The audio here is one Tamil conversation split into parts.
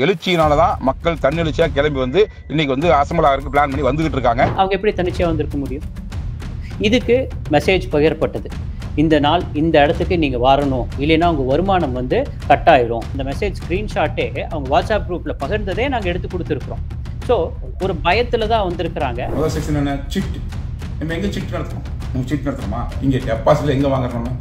எழுச்சியினால தான் மக்கள் தன்னெழுச்சியா கிளம்பி வந்து இன்னைக்கு வந்து அசம்பிள் ஆகிறதுக்கு பிளான் பண்ணி வந்துகிட்டு இருக்காங்க. அவங்க எப்படி தன்னிச்சையா வந்திருக்க முடியும்? இதுக்கு மெசேஜ் பகிரப்பட்டது. இந்த நாள் இந்த இடத்துக்கு நீங்க வரணும், இல்லைன்னா உங்க வருமானம் வந்து கட் ஆயிரும். இந்த மெசேஜ் ஸ்கிரீன்ஷாட்டே அவங்க வாட்ஸ்அப் குரூப்ல பகிர்ந்ததே நாங்க எடுத்து கொடுத்துருக்கோம். ஸோ ஒரு பயத்துல தான் வந்திருக்கிறாங்க. முதல் செக்ஷன் என்ன? சிட். நம்ம எங்க சிட் நடத்துறோம்? நம்ம சிட் நடத்துறோமா? இங்க டெபாசிட்ல எங்க வாங்குறோம்?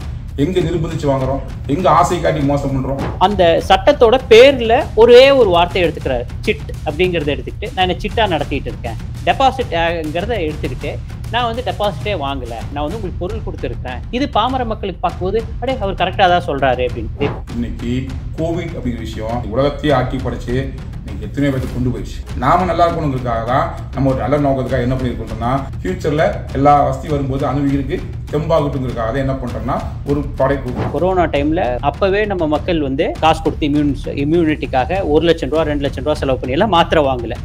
எங்க நிர்பந்திச்சு வாங்குறோம்? எங்க ஆசை காட்டி மோசம் பண்றோம்? அந்த சட்டத்தோட பேர்ல ஒரே ஒரு வார்த்தை எடுத்துக்கிறாரு, சிட் அப்படிங்கறத எடுத்துக்கிட்டு நான் என்ன சிட்டா நடத்திட்டு இருக்கேன், டெபாசிட்ங்கிறத எடுத்துக்கிட்டு நான் வந்து டெபாசிட்டே வாங்கல, நான் வந்து உங்களுக்கு பொருள் கொடுத்துருக்கேன். இது பாமர மக்களுக்கு பார்க்கும்போது அடே அவர் கரெக்டாக தான் சொல்றாரு அப்படின்னு. இன்னைக்கு கோவிட் அப்படிங்கிற விஷயம் உலகத்தையே ஆட்டி படைச்சு இன்னைக்கு எத்தனையோ பேருக்கு கொண்டு போயிடுச்சு. நாம நல்லா இருக்கணுங்கிறதுக்காக தான் நம்ம ஒரு நல்ல நோக்கத்துக்காக என்ன பண்ணிருக்கோம்னா, ஃபியூச்சர்ல எல்லா வசதி வரும்போது அணுவிற்கு தெம்பாகட்டுங்கிறதுக்காக என்ன பண்றோம்னா ஒரு படைப்பு. கொரோனா டைம்ல அப்பவே நம்ம மக்கள் வந்து காசு கொடுத்து இம்யூனிட்டிக்காக 1 லட்சம் ரூபா 2 லட்சம் ரூபா செலவு பண்ணி எல்லாம் மாத்திரை வாங்கல.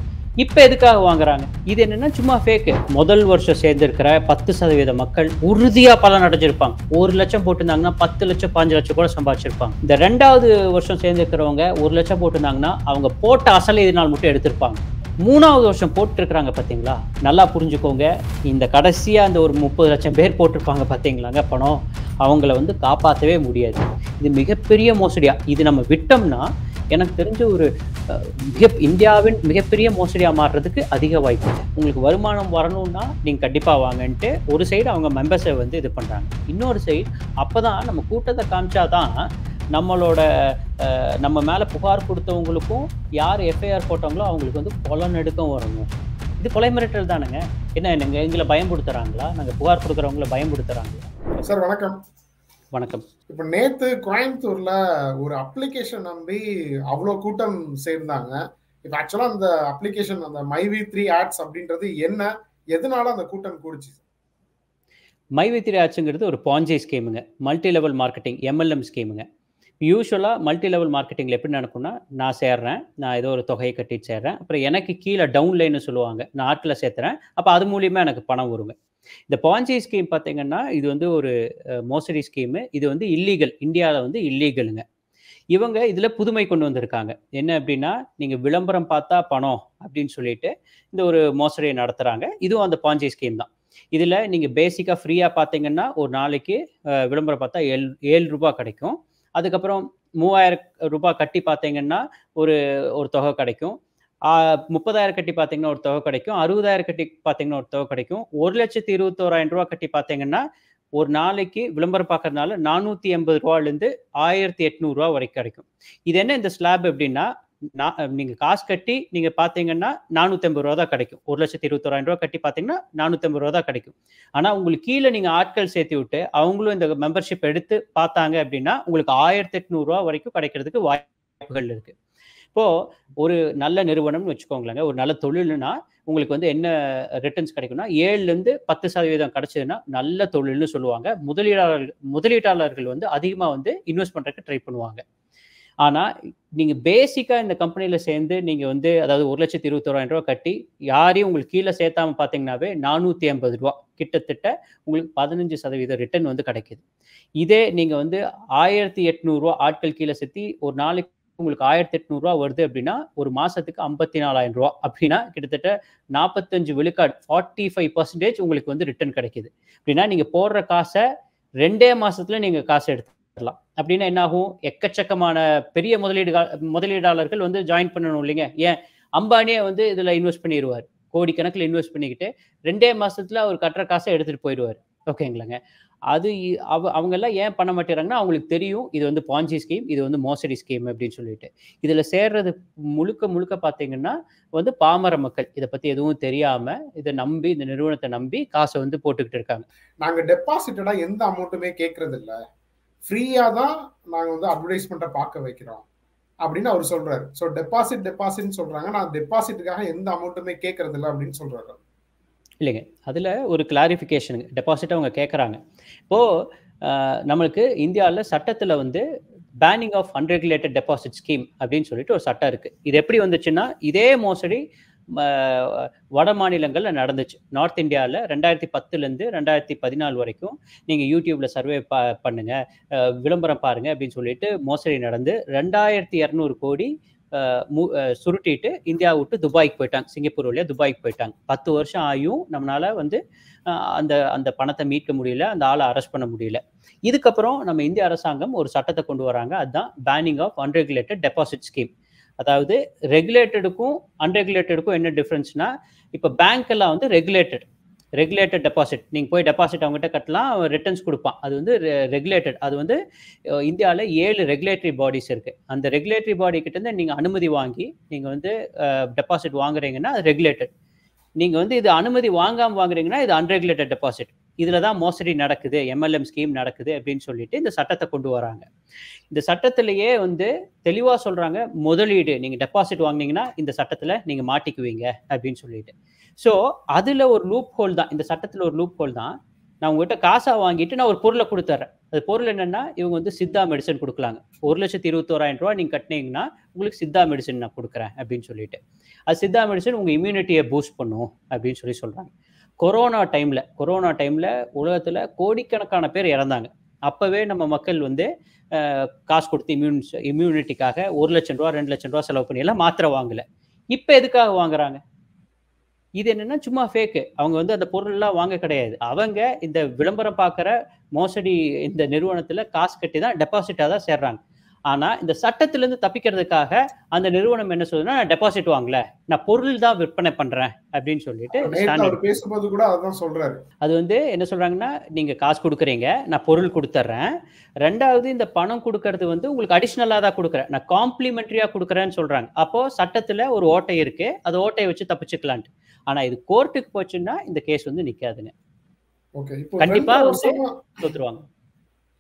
இப்ப எதுக்காக வாங்குறாங்க? இது என்னன்னா சும்மா ஃபேக்கு. முதல் வருஷம் சேர்ந்திருக்கிற 10% மக்கள் உறுதியா பலன் அடைஞ்சிருப்பாங்க. 1 லட்சம் போட்டிருந்தாங்கன்னா 10 லட்சம் 5 லட்சம் கூட சம்பாதிச்சிருப்பாங்க. இந்த 2வது வருஷம் சேர்ந்திருக்கிறவங்க 1 லட்சம் போட்டிருந்தாங்கன்னா அவங்க போட்ட அசலை இதனால் மட்டும் எடுத்திருப்பாங்க. 3வது வருஷம் போட்டுருக்காங்க பாத்தீங்களா? நல்லா புரிஞ்சுக்கோங்க. இந்த கடைசியா அந்த ஒரு 30 லட்சம் பேர் போட்டிருப்பாங்க பாத்தீங்களாங்க பணம், அவங்கள வந்து காப்பாற்றவே முடியாது. இது மிகப்பெரிய மோசடியா. இது நம்ம விட்டோம்னா எனக்கு தெரிஞ்ச ஒரு இந்தியாவின் மிகப்பெரிய மோசடியா மாறுறதுக்கு அதிக வாய்ப்பு. உங்களுக்கு வருமானம் வரணும்னா நீங்க கண்டிப்பா வாங்கன்ட்டு ஒரு சைடு அவங்க மெம்பர்ஸை வந்து இது பண்றாங்க. இன்னொரு சைடு அப்பதான் நம்ம கூட்டத்தை காமிச்சாதான் நம்மளோட நம்ம மேல புகார் கொடுத்தவங்களுக்கும் யார் எஃப்ஐஆர் போட்டாங்களோ அவங்களுக்கு வந்து கொலை நடுக்கம் வரணும். இது கொலை மிரட்டல் தானுங்க. என்ன எங்களை பயன்படுத்துறாங்களா? நாங்க புகார் கொடுக்குறவங்களை பயன்படுத்துறாங்களா? சார் வணக்கம். வணக்கம். இப்ப நேத்து கோயம்புத்தூர்ல ஒரு அப்ளிகேஷன் நம்பி அவ்வளோ கூட்டம் சேர்ந்தாங்க. இப்ப ஆக்சுவலா அந்த அப்ளிகேஷன் அந்த MyV3 ஆட்ஸ் அப்படின்றது என்ன, எதனால அந்த கூட்டம் கூடுச்சு? MyV3 ஆட்ஸ்ங்கிறது ஒரு Banerjee ஸ்கீமுங்க, multi level marketing MLM ஸ்கீமுங்க. யூஸ்வலாக மல்டி லெவல் மார்க்கெட்டிங்கில் எப்படி நடக்கும்னா, நான் சேர்றேன், நான் ஏதோ ஒரு தொகையை கட்டிட்டு சேர்றேன், அப்புறம் எனக்கு கீழே டவுன்லைன்னு சொல்லுவாங்க, நான் ஆட்களை சேர்த்துறேன், அப்போ அது மூலியமாக எனக்கு பணம் வருங்க. இந்த பான்ஜி ஸ்கீம் பார்த்தீங்கன்னா இது வந்து ஒரு மோசடி ஸ்கீமு. இது வந்து இல்லீகல், இந்தியாவில் வந்து இல்லீகலுங்க. இவங்க இதில் புதுமை கொண்டு வந்திருக்காங்க. என்ன அப்படின்னா, நீங்கள் விளம்பரம் பார்த்தா பணம் அப்படின்னு சொல்லிட்டு இந்த ஒரு மோசடியை நடத்துகிறாங்க. இதுவும் அந்த பான்ஜி ஸ்கீம் தான். இதில் நீங்கள் பேசிக்காக ஃப்ரீயாக பார்த்தீங்கன்னா ஒரு நாளைக்கு விளம்பரம் பார்த்தா 7 ரூபா கிடைக்கும். அதுக்கப்புறம் 3000 ரூபாய் கட்டி பார்த்தீங்கன்னா ஒரு தொகை கிடைக்கும். 30,000 கட்டி பார்த்தீங்கன்னா ஒரு தொகை கிடைக்கும். 60,000 கட்டி பார்த்தீங்கன்னா ஒரு தொகை கிடைக்கும். 1,21,000 ரூபாய் கட்டி பார்த்தீங்கன்னா ஒரு நாளைக்கு விளம்பரம் பார்க்கறதுனால 480 ரூபாயிலேருந்து 1,800 ரூபா வரைக்கும் கிடைக்கும். இது என்ன இந்த ஸ்லாப் எப்படின்னா, நீங்க காசு கட்டி நீங்க பார்த்தீங்கன்னா 480 ரூபா தான் கிடைக்கும். 1,21,000 ரூபாய் கட்டி பார்த்தீங்கன்னா 480 ரூபா தான் கிடைக்கும். ஆனா உங்களுக்கு கீழே நீங்க ஆட்கள் சேர்த்து விட்டு அவங்களும் இந்த மெம்பர்ஷிப் எடுத்து பார்த்தாங்க அப்படின்னா உங்களுக்கு 1,800 ரூபா வரைக்கும் கிடைக்கிறதுக்கு வாய்ப்புகள் இருக்கு. இப்போ ஒரு நல்ல நிறுவனம்னு வச்சுக்கோங்களேங்க, ஒரு நல்ல தொழில்னா உங்களுக்கு வந்து என்ன ரிட்டர்ன்ஸ் கிடைக்கும்னா 7லேருந்து 10% கிடைச்சதுன்னா நல்ல தொழில்னு சொல்லுவாங்க. முதலீட்டாளர்கள் வந்து அதிகமாக வந்து இன்வெஸ்ட் பண்றதுக்கு ட்ரை பண்ணுவாங்க. ஆனா நீங்க பேசிக்கா இந்த கம்பெனில சேர்ந்து நீங்க வந்து அதாவது 1,21,000 ரூபாய் கட்டி யாரையும் உங்களுக்கு கீழே சேர்த்தாம பார்த்தீங்கன்னாவே 480 ரூபா கிட்டத்தட்ட உங்களுக்கு 15% ரிட்டர்ன் வந்து கிடைக்குது. இதே நீங்க வந்து 1,800 ரூபா ஆட்கள் கீழே சேர்த்தி ஒரு நாளைக்கு உங்களுக்கு 1,800 ரூபா வருது அப்படின்னா ஒரு மாசத்துக்கு 54,000 ரூபா அப்படின்னா கிட்டத்தட்ட 45 விழுக்காடு 45% உங்களுக்கு வந்து ரிட்டர்ன் கிடைக்குது. அப்படின்னா நீங்க போடுற காசை 2 மாசத்துல நீங்க காசு எடுத்துக்கலாம். அப்படின்னா என்ன ஆகும்? எக்கச்சக்கமான பெரிய முதலீடாளர்கள் வந்து ஜாயின் பண்ணணும் இல்லைங்க. ஏன் அம்பானியே வந்து இதுல இன்வெஸ்ட் பண்ணிடுவார். கோடிக்கணக்கில் இன்வெஸ்ட் பண்ணிக்கிட்டு 2 மாசத்துல அவர் கட்டுற காசை எடுத்துட்டு போயிடுவார். ஓகேங்களாங்க. அது அவங்க எல்லாம் ஏன் பண்ண மாட்டேறாங்கன்னா அவங்களுக்கு தெரியும் இது வந்து பான்ஜி ஸ்கீம், இது வந்து மோசடி ஸ்கீம் அப்படின்னு சொல்லிட்டு. இதுல சேர்றது முழுக்க பார்த்தீங்கன்னா வந்து பாமர மக்கள் இதை பத்தி எதுவும் தெரியாம இதை நம்பி இந்த நிறுவனத்தை நம்பி காசை வந்து போட்டுக்கிட்டு இருக்காங்க. நாங்க டெபாசிட்டடா எந்த அமௌண்ட்டுமே கேட்கறது இல்ல, ஃப்ரீயா தான் நாங்க வந்து அட்வர்டைஸ்மெண்ட்டை பார்க்க வைக்கிறோம் அப்படின்னு அவர் சொல்றாரு. ஸோ டெபாசிட்னு சொல்றாங்க, நான் டெபாசிட்டுக்காக எந்த அமௌண்ட்டுமே கேட்கறது இல்லை அப்படின்னு சொல்றாரு. இல்லைங்க, அதில் ஒரு கிளாரிஃபிகேஷனுங்க. டெபாசிட் அவங்க கேட்குறாங்க. இப்போது நம்மளுக்கு இந்தியாவில் சட்டத்தில் வந்து பேனிங் ஆஃப் அன்ரெகுலேட்டட் டெபாசிட் ஸ்கீம் அப்படின்னு சொல்லிட்டு ஒரு சட்டம் இருக்குது. இது எப்படி வந்துச்சுன்னா இதே மோசடி வட மாநிலங்களில் நடந்துச்சு. நார்த் இந்தியாவில் 2010லேருந்து 2014 வரைக்கும் நீங்கள் யூடியூப்பில் சர்வே பண்ணுங்கள், விளம்பரம் பாருங்கள் அப்படின்னு சொல்லிட்டு மோசடி நடந்து 2,200 கோடி சுருட்டிட்டு இந்தியா விட்டு துபாய்க்கு போயிட்டாங்க. சிங்கப்பூர் வழியா துபாய்க்கு போயிட்டாங்க. 10 வருஷம் ஆயும் நம்மளால வந்து அந்த அந்த பணத்தை மீட்க முடியல. அந்த ஆளை அரெஸ்ட் பண்ண முடியல. இதுக்கப்புறம் நம்ம இந்திய அரசாங்கம் ஒரு சட்டத்தை கொண்டு வராங்க. அதுதான் பேனிங் ஆஃப் அன்ரெகுலேட்டட் டெபாசிட் ஸ்கீம். அதாவது ரெகுலேட்டடுக்கும் அன்ரெகுலேட்டடுக்கும் என்ன டிஃபரன்ஸ்னா, இப்போ பேங்க் எல்லாம் வந்து ரெகுலேட்டட் டெபாசிட். நீங்கள் போய் டெபாசிட் அவங்ககிட்ட கட்டலாம், ரிட்டர்ன்ஸ் கொடுப்பான். அது வந்து ரெகுலேட்டட். அது வந்து இந்தியாவில் 7 ரெகுலேட்டரி பாடிஸ் இருக்குது. அந்த ரெகுலேட்டரி பாடி கிட்டேருந்து நீங்கள் அனுமதி வாங்கி நீங்கள் வந்து டெபாசிட் வாங்குறீங்கன்னா அது ரெகுலேட்டட். நீங்கள் வந்து இது அனுமதி வாங்காமல் வாங்குறீங்கன்னா இது அன்ரெகுலேட்டட் டெபாசிட். இதில் தான் மோசடி நடக்குது, எம்எல்எம் ஸ்கீம் நடக்குது அப்படின்னு சொல்லிட்டு இந்த சட்டத்தை கொண்டு வராங்க. இந்த சட்டத்திலேயே வந்து தெளிவாக சொல்கிறாங்க, முதலீடு நீங்கள் டெபாசிட் வாங்கினீங்கன்னா இந்த சட்டத்தில் நீங்கள் மாட்டிக்குவீங்க அப்படின்னு சொல்லிட்டு. ஸோ அதில் ஒரு லூப் ஹோல் தான், இந்த சட்டத்தில் ஒரு லூப் ஹோல் தான். நான் உங்ககிட்ட காசாக வாங்கிட்டு நான் ஒரு பொருளை கொடுத்துட்றேன். அது பொருள் என்னென்னா, இவங்க வந்து சித்தா மெடிசன் கொடுக்கலாங்க. 1,21,000 ரூபா நீங்கள் கட்டினீங்கன்னா உங்களுக்கு சித்தா மெடிசன் நான் கொடுக்குறேன் அப்படின்னு சொல்லிட்டு. அது சித்தா மெடிசன் உங்கள் இம்யூனிட்டியை பூஸ்ட் பண்ணும் அப்படின்னு சொல்கிறாங்க. கொரோனா டைமில் உலகத்தில் கோடிக்கணக்கான பேர் இறந்தாங்க. அப்போவே நம்ம மக்கள் வந்து காசு கொடுத்து இம்யூனிட்டிக்காக 1,00,000 ரூபா 2,00,000 ரூபா செலவு பண்ணி எல்லாம் மாத்திரை வாங்கலை. இப்போ எதுக்காக வாங்குறாங்க? இது என்னன்னா சும்மா ஃபேக்கு. அவங்க வந்து அந்த பொருள்லாம் வாங்க கிடையாது. அவங்க இந்த விளம்பரம் பார்க்குற மோசடி இந்த நிறுவனத்தில் காசு கட்டி தான் டெபாசிட்டாக தான் சேர்றாங்க. ஆனால் இந்த சட்டத்திலேருந்து தப்பிக்கிறதுக்காக அந்த நிறுவனம் என்ன சொல்லுதுன்னா, நான் டெபாசிட் வாங்கல, நான் பொருள் தான் விற்பனை பண்ணுறேன் அப்படின்னு சொல்லிட்டு பேசும்போது கூட அதான் சொல்றாரு. அது வந்து என்ன சொல்றாங்கன்னா, நீங்கள் காசு கொடுக்குறீங்க, நான் பொருள் கொடுத்துட்றேன். ரெண்டாவது இந்த பணம் கொடுக்கறது வந்து உங்களுக்கு அடிஷ்னலாக தான் கொடுக்குறேன், நான் காம்ப்ளிமெண்ட்ரியாக கொடுக்குறேன்னு சொல்கிறாங்க. அப்போது சட்டத்தில் ஒரு ஓட்டை இருக்குது, அந்த ஓட்டையை வச்சு தப்பிச்சுக்கலான்ட்டு. ஆனால் இது கோர்ட்டுக்கு போச்சுன்னா இந்த கேஸ் வந்து நிற்காதுங்க. கண்டிப்பாக தோத்துருவாங்க.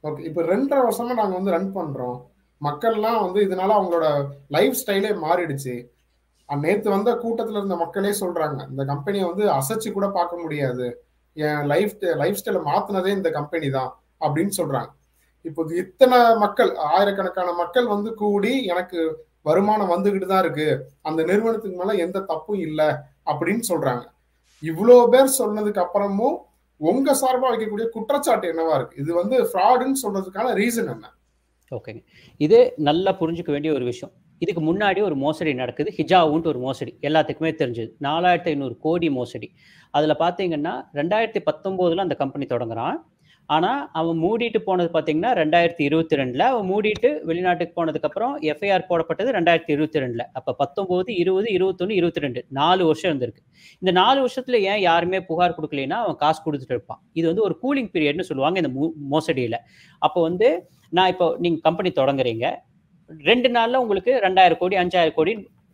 ஓகே, இப்போ 2.5 வருஷமா நாங்கள் வந்து ரன் பண்ணுறோம். மக்கள்லாம் வந்து இதனால அவங்களோட லைஃப் ஸ்டைலே மாறிடுச்சு. நேற்று வந்த கூட்டத்தில் இருந்த மக்களே சொல்றாங்க, இந்த கம்பெனியை வந்து அசைச்சு கூட பார்க்க முடியாது, என் லைஃப் ஸ்டைலை மாத்தினதே இந்த கம்பெனி தான் அப்படின்னு சொல்றாங்க. இப்போ இத்தனை மக்கள், ஆயிரக்கணக்கான மக்கள் வந்து கூடி எனக்கு வருமானம் வந்துகிட்டு தான் இருக்கு, அந்த நிறுவனத்துக்கு மேல எந்த தப்பும் இல்லை அப்படின்னு சொல்றாங்க. இவ்வளோ பேர் சொன்னதுக்கு அப்புறமும் உங்க சார்பா வைக்கக்கூடிய குற்றச்சாட்டு என்னவா இருக்கு? இது வந்து ஃப்ராடுன்னு சொல்றதுக்கான ரீசன் என்ன? ஓகேங்க, இது நல்லா புரிஞ்சுக்க வேண்டிய ஒரு விஷயம். இதுக்கு முன்னாடி ஒரு மோசடி நடக்குது, ஹிஜாவுன்ட்டு ஒரு மோசடி எல்லாத்துக்குமே தெரிஞ்சது. 4,500 கோடி மோசடி. அதில் பார்த்தீங்கன்னா 2019 அந்த கம்பெனி தொடங்குறான். ஆனால் அவன் மூடிட்டு போனது பார்த்தீங்கன்னா 2022. அவன் மூடிட்டு வெளிநாட்டுக்கு போனதுக்கப்புறம் எஃப்ஐஆர் போடப்பட்டது 2022. அப்போ 19, 20, 21, 22 4 வருஷம் இருந்திருக்கு. இந்த 4 வருஷத்துல ஏன் யாருமே புகார் கொடுக்கலைன்னா அவன் காசு கொடுத்துட்டு இருப்பான். இது வந்து ஒரு கூலிங் பீரியட்னு சொல்லுவாங்க இந்த மோசடியில். அப்போ வந்து நான் இப்போ நீங்கள் கம்பெனி தொடங்குறீங்க, 2 நாளில் உங்களுக்கு 2,000 கோடி 5,000 கோடி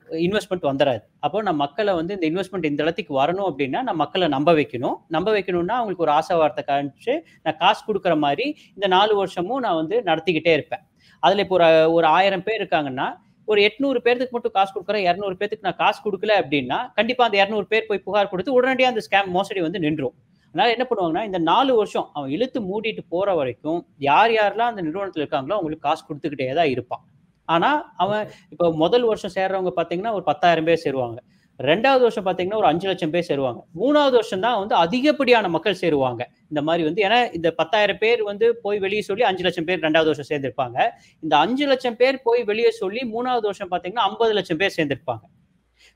இன்வெஸ்ட்மெண்ட் வந்துடாது. அப்போ நான் மக்களை வந்து இந்த இன்வெஸ்ட்மெண்ட் இந்த இடத்துக்கு வரணும் அப்படின்னா நான் மக்களை நம்ப வைக்கணும்னா அவங்களுக்கு ஒரு ஆசை வார்த்தை காமிச்சு நான் காசு கொடுக்குற மாதிரி இந்த 4 வருஷமும் நான் வந்து நடத்திக்கிட்டே இருப்பேன். அதில் இப்போ ஒரு 1000 பேர் இருக்காங்கன்னா ஒரு 800 பேருக்கு மட்டும் காசு கொடுக்குறேன், 200 பேருக்கு நான் காசு கொடுக்கல அப்படின்னா கண்டிப்பாக அந்த 200 பேர் போய் புகார் கொடுத்து உடனடியாக அந்த ஸ்கேம் மோசடி வந்து நின்றும். அதனால என்ன பண்ணுவாங்கன்னா, இந்த 4 வருஷம் அவன் இழுத்து மூடிட்டு போற வரைக்கும் யாரெல்லாம் அந்த நிறுவனத்தில் இருக்காங்களோ அவங்களுக்கு காசு கொடுத்துக்கிட்டே தான் இருப்பான். ஆனா அவன் இப்போ முதல் வருஷம் சேர்றவங்க பார்த்தீங்கன்னா ஒரு 10,000 பேர் சேருவாங்க, 2வது வருஷம் பார்த்தீங்கன்னா ஒரு 5 லட்சம் பேர் சேருவாங்க, 3வது வருஷம் தான் வந்து அதிகப்படியான மக்கள் சேருவாங்க. இந்த மாதிரி வந்து ஏன்னா இந்த 10,000 பேர் வந்து போய் வெளியே சொல்லி 5 லட்சம் பேர் 2வது வருஷம் சேர்ந்திருப்பாங்க. இந்த 5 லட்சம் பேர் போய் வெளியே சொல்லி 3வது வருஷம் பார்த்தீங்கன்னா 50 லட்சம் பேர் சேர்ந்திருப்பாங்க.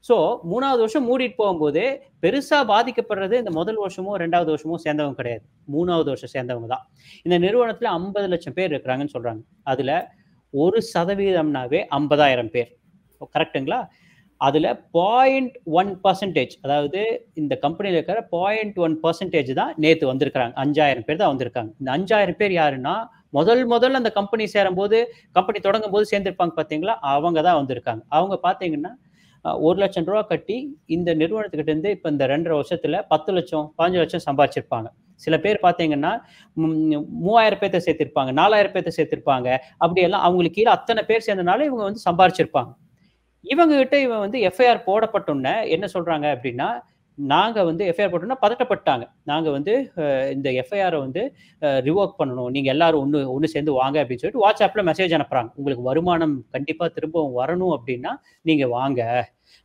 ஸோ 3வது வருஷம் மூடிட்டு போகும்போது பெருசா பாதிக்கப்படுறது இந்த முதல் வருஷமோ 2வது வருஷமோ சேர்ந்தவங்க கிடையாது, 3வது வருஷம் சேர்ந்தவங்க தான். இந்த நிறுவனத்துல 50 லட்சம் பேர் இருக்கிறாங்கன்னு சொல்றாங்க. அதுல 1% 50,000 பேர். கரெக்டுங்களா? அதுல 0.1%, அதாவது இந்த கம்பெனியில் இருக்கிற 0.1% தான் நேற்று வந்திருக்கிறாங்க. 5,000 பேர் தான் வந்திருக்காங்க. இந்த 5,000 பேர் யாருன்னா முதல் அந்த கம்பெனி சேரும்போது, கம்பெனி தொடங்கும் போது சேர்ந்திருப்பாங்க பார்த்தீங்களா, அவங்க தான் வந்திருக்காங்க. அவங்க பார்த்தீங்கன்னா 1 லட்சம் ரூபா கட்டி இந்த நிறுவனத்துக்கிட்ட இருந்து இப்போ இந்த 2.5 வருஷத்துல 10 லட்சம் 15 லட்சம் சம்பாதிச்சிருப்பாங்க. சில பேர் பார்த்தீங்கன்னா 3,000 பேர்த்த சேர்த்திருப்பாங்க, 4,000 பேர்த்த சேர்த்திருப்பாங்க. அப்படியெல்லாம் அவங்களுக்கு கீழே அத்தனை பேர் சேர்ந்தனால இவங்க வந்து சம்பாதிச்சிருப்பாங்க. இவங்க கிட்ட இவன் வந்து எஃப்ஐஆர் போடப்பட்டோன்னே என்ன சொல்றாங்க அப்படின்னா, நாங்க வந்து எஃப்ஐஆர் போட்டோம்னா பதட்டப்பட்டாங்க. நாங்க வந்து இந்த எஃப்ஐஆரை வந்து ரிவோக் பண்ணணும், நீங்க எல்லாரும் ஒன்று சேர்ந்து வாங்க அப்படின்னு சொல்லிட்டு வாட்ஸ்அப்ல மெசேஜ் அனுப்புறாங்க. உங்களுக்கு வருமானம் கண்டிப்பா திரும்பவும் வரணும் அப்படின்னா நீங்க வாங்க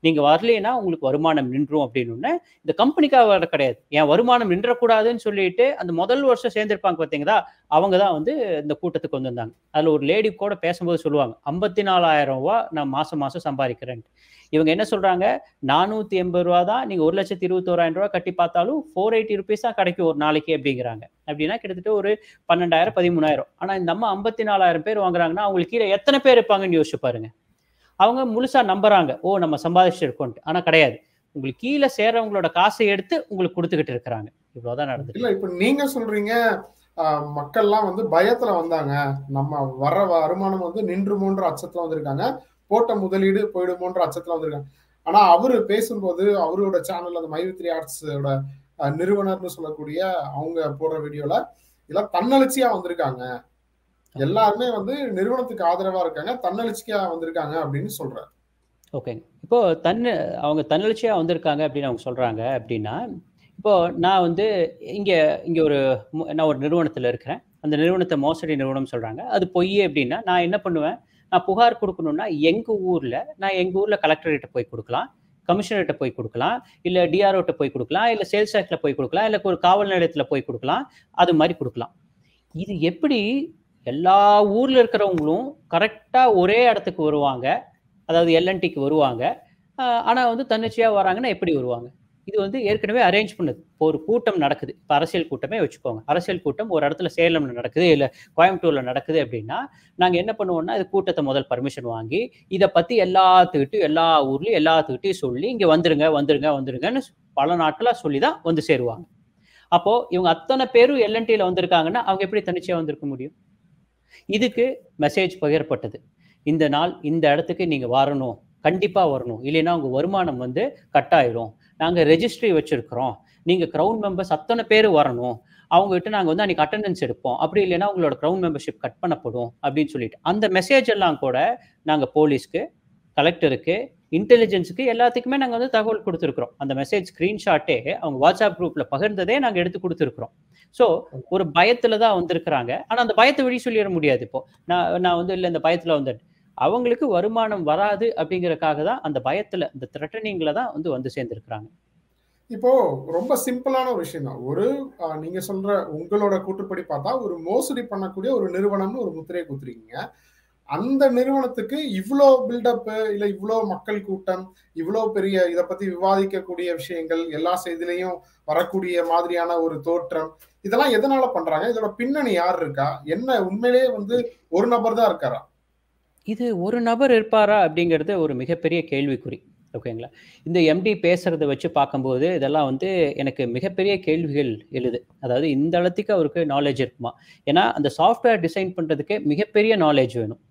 நீங்க வரலைன்னா உங்களுக்கு வருமானம் நின்றும் அப்படின்னு. இந்த கம்பெனிக்காக வர கிடையாது. என் வருமானம் நின்றக்கூடாதுன்னு சொல்லிட்டு அந்த முதல் வருஷம் சேர்ந்திருப்பாங்க பார்த்தீங்களா, அவங்க தான் வந்து இந்த கூட்டத்துக்கு வந்திருந்தாங்க. அதுல ஒரு லேடி கூட பேசும்போது சொல்லுவாங்க, ரூ. 54,000 நான் மாசம் மாசம் சம்பாதிக்கிறேன். இவங்க என்ன சொல்றாங்க, ரூ. 480 தான் நீங்க ரூ. 1,21,000 கட்டி பார்த்தாலும் ₹480 தான் கிடைக்கும் ஒரு நாளைக்கு அப்படிங்கிறாங்க. அப்படின்னா கிட்டத்தட்ட ஒரு 12,000 13,000. ஆனா இந்த அம்மா 54,000 பேர் வாங்குறாங்கன்னா அவங்களுக்கு கீழே எத்தனை பேர் இருப்பாங்கன்னு யோசிச்சு பாருங்க. அவங்க முழுசா நம்புறாங்க, ஓ நம்ம சம்பாதிச்சிருக்கோம்ட்டு. ஆனா கிடையாது. உங்களுக்கு கீழே சேர்றவங்களோட காசை எடுத்து உங்களுக்கு கொடுத்துக்கிட்டு இருக்கிறாங்க. இவ்வளவுதான் நடந்துச்சு. இல்ல இப்ப நீங்க சொல்றீங்க மக்கள்லாம் வந்து பயத்துல வந்தாங்க, நம்ம வர வருமானம் வந்து நின்றுமோன்ற அச்சத்துல வந்திருக்காங்க, போட்ட முதலீடு போயிடுமோன்ற அச்சத்துல வந்திருக்காங்க. ஆனா அவரு பேசும்போது அவரோட சேனல் அந்த மை3 ஆர்ட்ஸோட நிறுவனர்னு சொல்லக்கூடிய அவங்க போடுற வீடியோல இதெல்லாம் தன்னெழுச்சியா வந்திருக்காங்க, எல்லாருமே வந்து நிறுவனத்துக்கு ஆதரவா இருக்காங்க, தன்னெழுச்சியா வந்திருக்காங்க அப்படின்னு சொல்றாரு. ஓகேங்க. இப்போ அவங்க தன்னெழுச்சியா வந்திருக்காங்க அப்படின்னு அவங்க சொல்றாங்க அப்படின்னா, இப்போ நான் வந்து இங்க இங்க நான் ஒரு நிறுவனத்துல இருக்கிறேன். அந்த நிறுவனத்தை மோசடி நிறுவனம் சொல்றாங்க. அது பொய் அப்படின்னா நான் என்ன பண்ணுவேன்? நான் புகார் கொடுக்கணும்னா எங்க ஊர்ல கலெக்டர்கிட்ட போய் கொடுக்கலாம், கமிஷனர்கிட்ட போய் கொடுக்கலாம், இல்ல டிஆர்ஓட்ட போய் கொடுக்கலாம், இல்ல சேல்ஸ் ஆக்ட்ல போய் கொடுக்கலாம், இல்ல ஒரு காவல் நிலையத்துல போய் கொடுக்கலாம். அது மாதிரி கொடுக்கலாம். இது எப்படி எல்லா ஊர்ல இருக்கிறவங்களும் கரெக்டா ஒரே இடத்துக்கு வருவாங்க, அதாவது எல்என்டிக்கு வருவாங்க. ஆனா வந்து தன்னிச்சையா வராங்கன்னா எப்படி வருவாங்க? இது வந்து ஏற்கனவே அரேஞ்ச் பண்ணது. இப்போ ஒரு கூட்டம் நடக்குது. இப்போ அரசியல் கூட்டமே வச்சுக்கோங்க. அரசியல் கூட்டம் ஒரு இடத்துல சேலம்ல நடக்குது, இல்ல கோயம்புத்தூர்ல நடக்குது அப்படின்னா, நாங்க என்ன பண்ணுவோம்னா, இது கூட்டத்தை முதல் பர்மிஷன் வாங்கி, இத பத்தி எல்லாத்துக்கிட்டையும் எல்லா ஊர்லயும் எல்லாத்துக்கிட்டையும் சொல்லி, இங்க வந்துருங்கன்னு பல நாட்களா சொல்லி தான் வந்து சேருவாங்க. அப்போ இவங்க அத்தனை பேரும் எல்என்டில வந்திருக்காங்கன்னா, அவங்க எப்படி தன்னிச்சையா வந்திருக்க முடியும்? இதுக்கு மெசேஜ் பகிரப்பட்டது. இந்த நாள் இந்த இடத்துக்கு நீங்க வரணும், கண்டிப்பா வரணும், இல்லைன்னா உங்க வருமானம் வந்து கட் ஆயிடும், நாங்க ரெஜிஸ்ட்ரி வச்சிருக்கிறோம், நீங்க கிரவுன் மெம்பர்ஸ் அத்தனை பேர் வரணும், அவங்க கிட்ட நாங்க வந்து அன்னைக்கு அட்டெண்டன்ஸ் எடுப்போம், அப்படி இல்லைன்னா உங்களோட கிரவுன் மெம்பர்ஷிப் கட் பண்ணப்படும் அப்படின்னு சொல்லிட்டு அந்த மெசேஜ் எல்லாம் கூட நாங்க போலீஸ்க்கு, கலெக்டருக்கு, இன்டெலிஜென்ஸுக்கு எல்லாத்துக்குமே நாங்க வந்து தகவல் கொடுத்துருக்கிறோம். அந்த மெசேஜ் ஸ்கிரீன்ஷாட்டே அவங்க வாட்ஸ்அப் குரூப்ல பகிர்ந்ததே நாங்க எடுத்து கொடுத்துருக்கிறோம். ஸோ ஒரு பயத்துல தான் வந்திருக்கிறாங்க. ஆனா அந்த பயத்தை வெளியே சொல்லிட முடியாது. இப்போ நான் வந்து இல்லை இந்த பயத்துல வந்துட்டு அவங்களுக்கு வருமானம் வராது அப்படிங்கறக்காக தான் அந்த பயத்துல இந்த த்ரெட்டனிங்ல தான் வந்து சேர்ந்திருக்கிறாங்க. இப்போ ரொம்ப சிம்பிளான ஒரு விஷயம் தான். ஒரு நீங்க சொல்ற உங்களோட கூற்றுப்படி பார்த்தா ஒரு மோசடி பண்ணக்கூடிய ஒரு நிறுவனம்னு ஒரு முத்திரையை குத்துறீங்க. அந்த நிறுவனத்துக்கு இவ்வளோ பில்டப், இல்ல இவ்வளோ மக்கள் கூட்டம், இவ்வளோ பெரிய இதை பத்தி விவாதிக்கக்கூடிய விஷயங்கள், எல்லா செய்திலையும் வரக்கூடிய மாதிரியான ஒரு தோற்றம், இதெல்லாம் எதனால பண்றாங்க? இதோட பின்னணி யார் இருக்கா? என்ன உண்மையிலேயே வந்து ஒரு நபர் தான் இருக்காரா? இது ஒரு நபர் இருப்பாரா அப்படிங்கிறது ஒரு மிகப்பெரிய கேள்விக்குறி. ஓகேங்களா? இந்த எம்டி பேசுறத வச்சு பார்க்கும்போது இதெல்லாம் வந்து எனக்கு மிகப்பெரிய கேள்விகள் எழுது. அதாவது இந்த அளவுக்கு அவருக்கு நாலேஜ் இருக்குமா? ஏன்னா அந்த சாஃப்ட்வேர் டிசைன் பண்றதுக்கு மிகப்பெரிய நாலேஜ் வேணும்.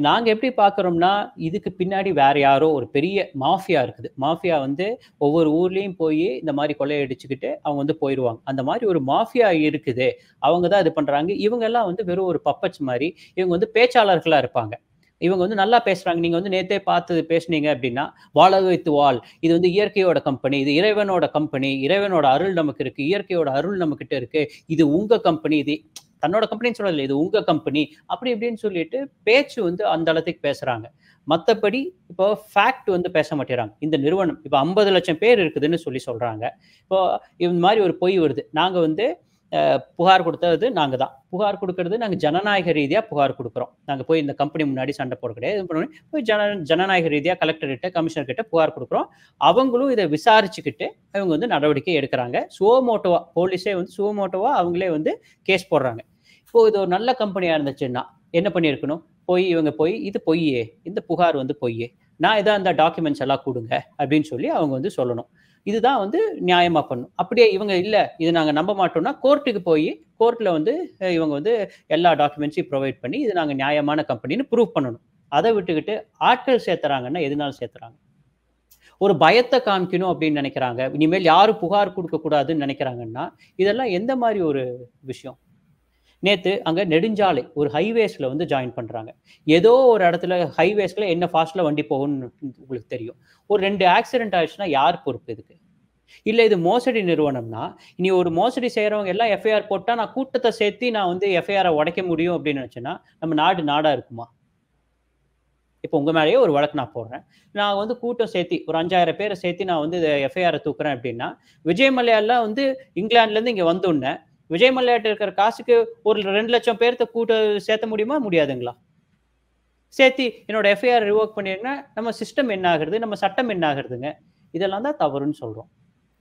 நாங்க எப்படி பார்க்குறோம்னா, இதுக்கு பின்னாடி வேற யாரோ ஒரு பெரிய மாஃபியா இருக்குது. மாஃபியா வந்து ஒவ்வொரு ஊர்லயும் போய் இந்த மாதிரி கொள்ளையடிச்சுக்கிட்டு அவங்க வந்து போயிருவாங்க. அந்த மாதிரி ஒரு மாஃபியா இருக்குது. அவங்க தான் இது பண்றாங்க. இவங்க எல்லாம் வந்து வெறும் ஒரு பப்பட்ஸ் மாதிரி. இவங்க வந்து பேச்சாளர்களா இருப்பாங்க. இவங்க வந்து நல்லா பேசுறாங்க. நீங்க வந்து நேத்தே பார்த்து பேசுனீங்க அப்படின்னா, வாழ வைத்து வாழ். இது வந்து இயற்கையோட கம்பெனி. இது இறைவனோட கம்பெனி. இறைவனோட அருள் நமக்கு இருக்கு. இயற்கையோட அருள் நம்ம கிட்ட இருக்கு. இது உங்க கம்பெனி. இது தன்னோட கம்பெனின்னு சொல்லல, இது உங்க கம்பெனி அப்படி இப்படின்னு சொல்லிட்டு பேச்சு வந்து அந்த அளவுக்கு பேசுறாங்க. மத்தபடி இப்போ ஃபேக்ட் வந்து பேச மாட்டேறாங்க. இந்த நிறுவனம் இப்போ 50 லட்சம் பேர் இருக்குதுன்னு சொல்றாங்க. இப்போ இந்த மாதிரி ஒரு பொய் வருது. நாங்க வந்து புகார் கொடுத்தது நாங்க தான். புகார் கொடுக்கறது நாங்க ஜனநாயக ரீதியா புகார் கொடுக்குறோம். நாங்க போய் இந்த கம்பெனி முன்னாடி சண்டை போட கிடையாது. போய் ஜனநாயக ரீதியா கலெக்டர் கிட்ட, கமிஷனர் கிட்ட புகார் கொடுக்குறோம். அவங்களும் இதை விசாரிச்சுக்கிட்டு அவங்க வந்து நடவடிக்கை எடுக்கிறாங்க. சுவமோட்டோவா போலீஸே வந்து சுவமோட்டோவா அவங்களே வந்து கேஸ் போடுறாங்க. இப்போ இது ஒரு நல்ல கம்பெனியா இருந்துச்சுன்னா என்ன பண்ணியிருக்கணும்? இவங்க இது பொய்யே, இந்த புகார் வந்து பொய்யே, நான் இதான் இந்த டாக்குமெண்ட்ஸ் எல்லாம் கொடுங்க அப்படின்னு சொல்லி அவங்க வந்து சொல்லணும். இதுதான் வந்து நியாயமா பண்ணும். அப்படியே இவங்க இல்ல இது நாங்க நம்ப மாட்டோம்னா கோர்ட்டுக்கு போய் கோர்ட்ல வந்து இவங்க வந்து எல்லா டாக்குமெண்ட்ஸையும் ப்ரொவைட் பண்ணி இது நாங்க நியாயமான கம்பெனின்னு ப்ரூவ் பண்ணணும். அதை விட்டுக்கிட்டு ஆட்கள் சேர்த்துறாங்கன்னா எதனால சேர்த்துறாங்க? ஒரு பயத்தை காமிக்கணும் அப்படின்னு நினைக்கிறாங்க. இனிமேல் யாரும் புகார் கொடுக்க கூடாதுன்னு நினைக்கிறாங்கன்னா இதெல்லாம் எந்த மாதிரி ஒரு விஷயம்? நேத்து அங்க நெடுஞ்சாலை ஒரு ஹைவேஸ்ல வந்து ஜாயின் பண்றாங்க. ஏதோ ஒரு இடத்துல ஹைவேஸ்ல என்ன ஃபாஸ்ட்ல வண்டி போகும்னு உங்களுக்கு தெரியும். ஒரு 2 ஆக்சிடென்ட் ஆயிடுச்சுன்னா யார் பொறுப்பு இதுக்கு? இல்ல இது மோசடி நிறுவனம்னா, இனி ஒரு மோசடி செய்யறவங்க எல்லாம் எஃப்ஐஆர் போட்டா நான் கூட்டத்தை சேர்த்து நான் வந்து எஃப்ஐஆரை உடைக்க முடியும் அப்படின்னு நினைச்சேன்னா நம்ம நாடா இருக்குமா? இப்போ உங்க மேலேயே ஒரு வழக்கு நான் போடுறேன். நான் வந்து கூட்டம் சேர்த்தி ஒரு 5000 பேரை சேர்த்தி நான் வந்து எஃப்ஐஆர் தூக்குறேன் அப்படின்னா, விஜய் மல்லையாலாம் வந்து இங்கிலாந்துல இருந்து இங்க வந்தோன்னே, விஜய் மல்லையாட்ட இருக்கிற காசுக்கு ஒரு 2,00,000 பேர்த்த கூட்டம் சேர்த்த முடியுமா? முடியாதுங்களா? சேர்த்தி என்னோட எஃப்ஐஆர் ரிவோக் பண்ணிருங்க. நம்ம சிஸ்டம் என்ன ஆகுறது? நம்ம சட்டம் என்ன ஆகுறதுங்க? இதெல்லாம் தான் தவறுன்னு சொல்றோம்.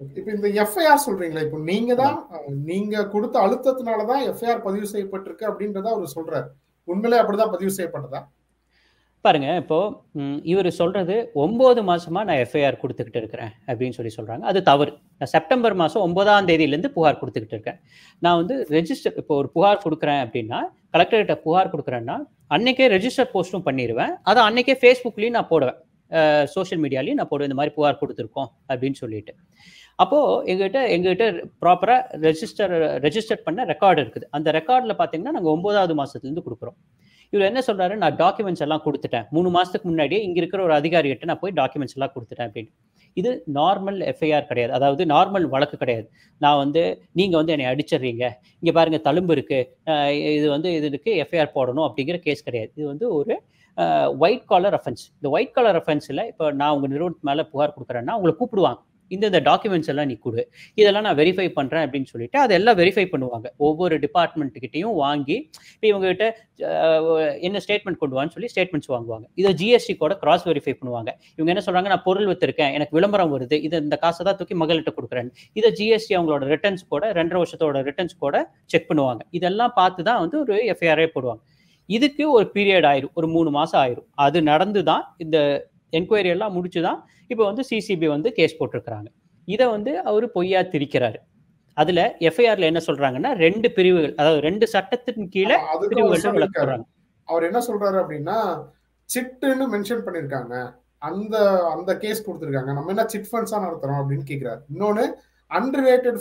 இப்ப இந்த எஃப்ஐஆர் சொல்றீங்களா, இப்போ நீங்க தான் நீங்க கொடுத்த அழுத்தத்தினாலதான் எஃப்ஐஆர் பதிவு செய்யப்பட்டிருக்கு அப்படின்றத அவர் சொல்றாரு. உண்மையிலே அப்படிதான் பதிவு செய்யப்பட்டதா? பாருங்க, இப்போ இவர் சொல்றது 9 மாசமா நான் எஃப்ஐஆர் கொடுத்துக்கிட்டு இருக்கிறேன் அப்படின்னு சொல்றாங்க. அது தவறு. நான் செப்டம்பர் மாசம் 9ஆம் தேதியிலேருந்து புகார் கொடுத்துக்கிட்டு இருக்கேன். நான் வந்து ரெஜிஸ்டர் இப்போ ஒரு புகார் கொடுக்குறேன் அப்படின்னா, கலெக்டர்கிட்ட புகார் கொடுக்குறேன்னா, அன்னைக்கே ரெஜிஸ்டர் போஸ்ட்டும் பண்ணிடுவேன். அதை அன்னைக்கே ஃபேஸ்புக்லேயும் நான் போடுவேன், சோஷியல் மீடியாலையும் நான் போடுவேன், இந்த மாதிரி புகார் கொடுத்துருக்கோம் அப்படின்னு சொல்லிட்டு. அப்போ எங்ககிட்ட ப்ராப்பரா ரெஜிஸ்டர் பண்ண ரெக்கார்டு இருக்குது. அந்த ரெக்கார்டில் பார்த்தீங்கன்னா நாங்கள் 9வது மாசத்துலேருந்து கொடுக்குறோம். இவர் என்ன சொல்றாரு, நான் டாக்குமெண்ட்ஸ் எல்லாம் கொடுத்துட்டேன், 3 மாசத்துக்கு முன்னாடியே இங்க இருக்கிற ஒரு அதிகாரிகிட்ட நான் போய் டாக்குமெண்ட்ஸ் எல்லாம் கொடுத்துட்டேன் அப்படின்னு. இது நார்மல் எஃப்ஐஆர் கிடையாது, அதாவது நார்மல் வழக்கு கிடையாது. நான் வந்து நீங்க வந்து என்னை அடிச்சிடுறீங்க, இங்க பாருங்க தழும்பு இருக்கு, இது வந்து இதுக்கு எஃப்ஐஆர் போடணும் அப்படிங்கிற கேஸ் கிடையாது. இது வந்து ஒரு ஒயிட் காலர் அஃபென்ஸ். இந்த ஒயிட் காலர் அஃபென்ஸ்ல இப்போ நான் உங்க நிறுவனத்து மேல புகார் கொடுக்குறேன்னா உங்களை கூப்பிடுவாங்க, இந்த டாக்குமெண்ட்ஸ் எல்லாம் நீ கொடு, இதெல்லாம் நான் வெரிஃபை பண்றேன் அப்படின்னு சொல்லிட்டு அதெல்லாம் வெரிஃபை பண்ணுவாங்க. ஒவ்வொரு டிபார்ட்மெண்ட் கிட்டையும் வாங்கி, இப்போ இவங்க கிட்ட என்ன ஸ்டேட்மெண்ட் கொண்டு வான்னு சொல்லி ஸ்டேட்மெண்ட்ஸ் வாங்குவாங்க. இதை ஜிஎஸ்டி கூட கிராஸ் வெரிஃபை பண்ணுவாங்க. இவங்க என்ன சொல்றாங்க, நான் பொருள் வித்திருக்கேன், எனக்கு விளம்பரம் வருது, இது இந்த காசை தான் தூக்கி மகளிர்கிட்ட கொடுக்குறேன், இதை ஜிஎஸ்டி அவங்களோட ரிட்டர்ன்ஸ் கூட 2.5 வருஷத்தோட ரிட்டர்ன்ஸ் கூட செக் பண்ணுவாங்க. இதெல்லாம் பார்த்து தான் வந்து ஒரு எஃப்ஐஆரே போடுவாங்க. இதுக்கு ஒரு பீரியட் ஆயிரும், ஒரு 3 மாசம் ஆயிரும். அது நடந்து தான் இந்த என்கொயரி எல்லாம் முடிச்சு தான் இப்போ வந்து சிசிபி வந்து கேஸ் போட்டிருக்கிறாங்க. இதை வந்து அவர் பொய்யா திரிக்கிறாரு. அதுல எஃப்ஐஆர்ல என்ன சொல்றாங்கன்னா 2 பிரிவுகள், அதாவது 2 சட்டத்தின் கீழே பிரிவுகள் விளக்குறாங்க. அவர் என்ன சொல்றாரு அப்படின்னா, சிட்டுன்னு மென்ஷன் பண்ணிருக்காங்க, அந்த கேஸ் கொடுத்திருக்காங்க, நம்ம என்ன சிட் ஃபண்ட்ஸா நடத்துறோம் அப்படின்னு கேக்குறாரு. இன்னொன்னு அன்ரிலேட்டட்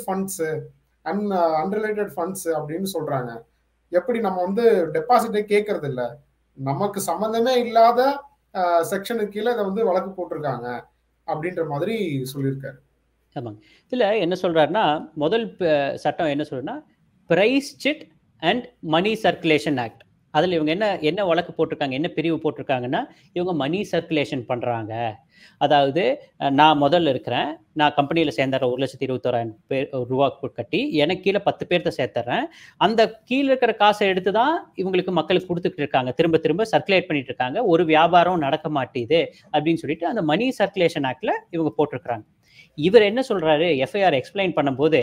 ஃபண்ட்ஸ் அப்படின்னு சொல்றாங்க. எப்படி நம்ம வந்து டெபாசிட்டே கேட்கறது இல்ல, நமக்கு சம்பந்தமே இல்லாத செக்ஷனுக்கு கீழே இதை வந்து வழக்கு போட்டிருக்காங்க அப்படின்ற மாதிரி சொல்லியிருக்காரு. ஆமாங்க. இதுல என்ன சொல்றாருன்னா, முதல் சட்டம் என்ன சொல்றதுன்னா, prize chit and money circulation act. அதுல இவங்க என்ன வழக்கு போட்டிருக்காங்க, என்ன பிரிவு போட்டிருக்காங்கன்னா, இவங்க மணி சர்க்குலேஷன் பண்றாங்க. அதாவது நான் முதல்ல இருக்கிறேன், நான் கம்பெனியில சேர்ந்துறேன், 1,21,000 ரூபா கட்டி எனக்கு கீழே 10 பேர்த்த சேர்த்துறேன். அந்த கீழே இருக்கிற காசை எடுத்து தான் இவங்களுக்கு மக்களுக்கு கொடுத்துட்டு இருக்காங்க, திரும்ப திரும்ப சர்க்குலேட் பண்ணிட்டு இருக்காங்க, ஒரு வியாபாரம் நடக்க மாட்டேது அப்படின்னு சொல்லிட்டு அந்த மணி சர்க்குலேஷன் ஆக்ட்ல இவங்க போட்டிருக்கிறாங்க. இவர் என்ன சொல்றாரு, எஃப்ஐஆர் எக்ஸ்பிளைன் பண்ணும்போது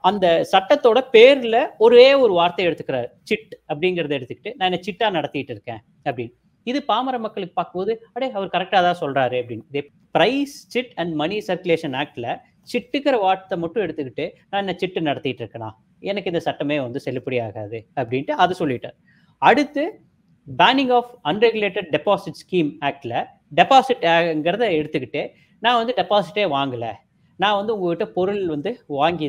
அந்த சட்டத்தோட பேர்ல ஒரே ஒரு வார்த்தை எடுத்துக்கிறாரு, சிட் அப்படிங்கறத எடுத்துக்கிட்டு நான் என்ன சிட்டா நடத்திட்டு இருக்கேன் அப்படின்னு. இது பாமர மக்களுக்கு பார்க்கும்போது அடே அவர் கரெக்டா தான் சொல்றாரு அப்படின்னு. Prize chit and money circulation ஆக்ட்ல சிட்டுக்கிற வார்த்தை மட்டும் எடுத்துக்கிட்டு நான் என்ன சிட்டு நடத்திட்டு இருக்கேனா, எனக்கு இந்த சட்டமே வந்து செல்லுபடி ஆகாது அப்படின்ட்டு அது சொல்லிட்டார். அடுத்து பேனிங் ஆஃப் அன்ரெகுலேட்டட் டெபாசிட் ஸ்கீம் ஆக்ட்ல டெபாசிட்ங்கிறத எடுத்துக்கிட்டு நான் வந்து டெபாசிட்டே வாங்கல, நான் வந்து உங்ககிட்ட பொருள் வந்து வாங்கி